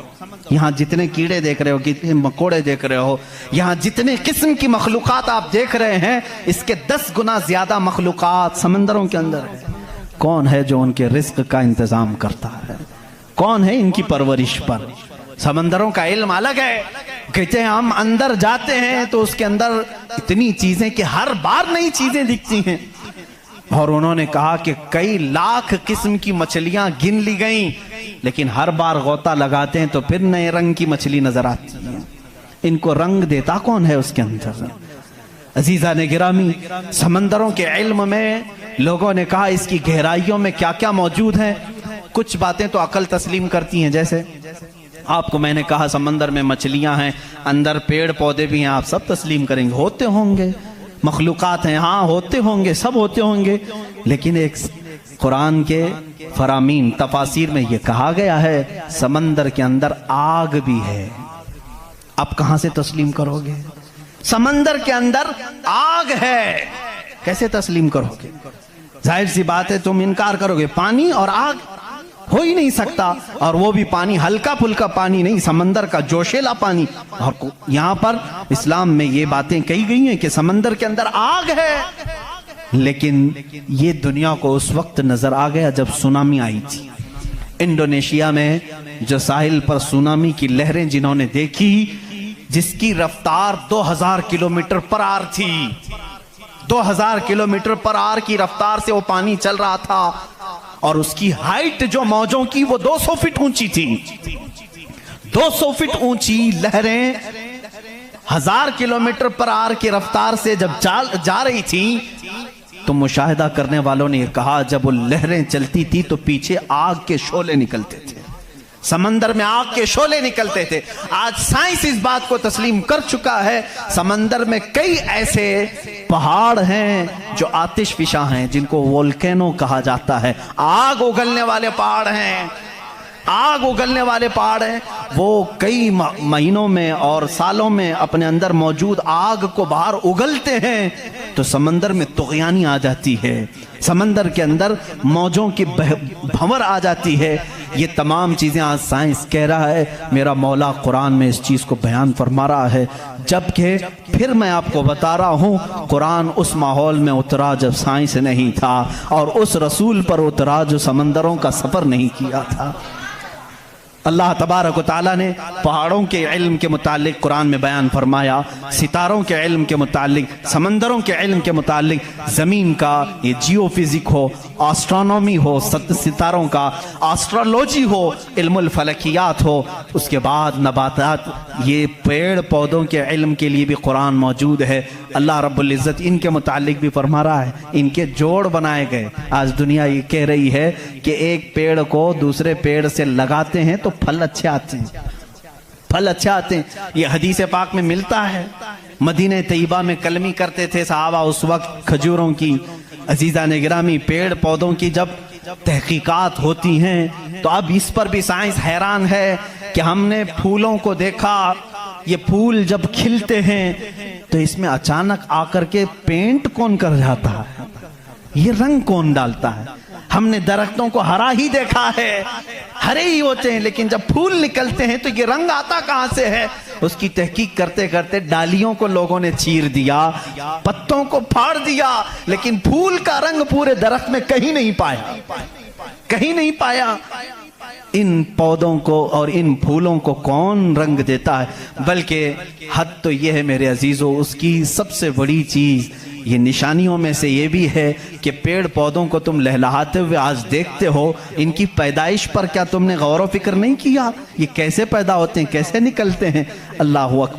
यहाँ जितने कीड़े देख रहे हो, कितने मकोड़े देख रहे हो, यहाँ जितने किस्म की मखलूक़ात आप देख रहे हैं इसके 10 गुना ज्यादा मखलूक़ात समंदरों के अंदर है। कौन है जो उनके रिस्क का इंतजाम करता है? कौन है इनकी परवरिश पर? समंदरों का इल्म अलग है। कहते हैं हम अंदर जाते हैं तो उसके अंदर इतनी चीजें कि हर बार नई चीजें दिखती हैं। और उन्होंने कहा कि कई लाख किस्म की मछलियां गिन ली गई, लेकिन हर बार गोता लगाते हैं तो फिर नए रंग की मछली नजर आती है। इनको रंग देता कौन है उसके अंदर? अजीजा ने गिरामी समंदरों के इल्म में लोगों ने कहा इसकी गहराइयों में क्या क्या मौजूद है। कुछ बातें तो अकल तस्लीम करती हैं, जैसे आपको मैंने कहा समंदर में मछलियां हैं, अंदर पेड़ पौधे भी हैं, आप सब तस्लीम करेंगे होते होंगे, मखलूक़ात हैं, हाँ होते होंगे, सब होते होंगे। लेकिन एक कुरान के फरामीन तफासिर में ये कहा गया है समंदर के अंदर आग भी है। आप कहां से तस्लीम करोगे? समंदर के अंदर आग है, कैसे तस्लीम करोगे? जाहिर सी बात है तुम इनकार करोगे, पानी और आग हो ही नहीं सकता, और वो भी पानी हल्का फुल्का पानी नहीं, समंदर का जोशीला पानी। और यहां पर इस्लाम में ये बातें कही गई हैं कि समंदर के अंदर आग है। लेकिन ये दुनिया को उस वक्त नजर आ गया जब सुनामी आई थी। इंडोनेशिया में जो साहिल पर सुनामी की लहरें जिन्होंने देखी, जिसकी रफ्तार 2000 किलोमीटर पर आवर थी, 2000 किलोमीटर पर आवर की रफ्तार से वो पानी चल रहा था, और उसकी हाइट जो मौजों की वो 200 फीट ऊंची थी। 200 फीट ऊंची लहरें 1000 किलोमीटर पर आवर की रफ्तार से जब जा रही थी, तो मुशाहिदा करने वालों ने कहा जब वो लहरें चलती थी तो पीछे आग के शोले निकलते थे, समंदर में आग के शोले निकलते थे। आज साइंस इस बात को तस्लीम कर चुका है, समंदर में कई ऐसे पहाड़ हैं जो आतिशफिशा हैं, जिनको वोल्केनो कहा जाता है। आग उगलने वाले पहाड़ हैं, आग उगलने वाले पहाड़ हैं। वो कई महीनों में और सालों में अपने अंदर मौजूद आग को बाहर उगलते हैं तो समंदर में तुग़यानी आ जाती है, समंदर के अंदर मौजों की भंवर आ जाती है। ये तमाम चीज़ें आज साइंस कह रहा है, मेरा मौला कुरान में इस चीज़ को बयान फरमा रहा है। जबकि फिर मैं आपको बता रहा हूँ कुरान उस माहौल में उतरा जब साइंस नहीं था, और उस रसूल पर उतरा जो समंदरों का सफ़र नहीं किया था। अल्लाह तबारक व तआला ने पहाड़ों के इल्म के मुतालिक कुरान में बयान फरमाया, सितारों के इल्म के मुतालिक, समंदरों के इल्म के मुतालिक, ज़मीन का ये जियोफिजिक हो, एस्ट्रोनॉमी हो, सितारों का एस्ट्रोलॉजी हो, इल्मुल फलकियात हो, उसके बाद नबातात, ये पेड़ पौधों के इल्म के लिए भी कुरान मौजूद है। अल्लाह रब्बुल इज़्ज़त इनके मुतालिक भी फरमा रहा है, इनके जोड़ बनाए गए। आज दुनिया ये कह रही है कि एक पेड़ को दूसरे पेड़ से लगाते हैं तो फल अच्छे आते हैं। फल अच्छे आते हैं। ये हदीस पाक में मिलता है। मदीने तैयबा में कलमी करते थे सहाबा उस वक्त खजूरों की, अजीजा ने गिरामी पेड़ पौधों की जब तहकीकात होती हैं, तो अब इस पर भी साइंस हैरान है कि हमने फूलों को देखा, ये फूल जब खिलते हैं तो इसमें अचानक आकर के पेंट कौन कर जाता है, ये रंग कौन डालता है। हमने दरख्तों को हरा ही देखा है, हरे ही होते हैं, लेकिन जब फूल निकलते हैं तो ये रंग आता कहां से है। उसकी तहकीक करते करते डालियों को लोगों ने चीर दिया, पत्तों को फाड़ दिया, लेकिन फूल का रंग पूरे दरख्त में कहीं नहीं पाया, कहीं नहीं पाया। इन पौधों को और इन फूलों को कौन रंग देता है। बल्कि हद तो यह है मेरे अजीजों, उसकी सबसे बड़ी चीज ये निशानियों में से ये भी है कि पेड़ पौधों को तुम लहलहाते हुए आज देखते हो, इनकी पैदाइश पर क्या तुमने गौर व फिक्र नहीं किया, ये कैसे पैदा होते हैं, कैसे निकलते हैं। अल्लाहू अकबर।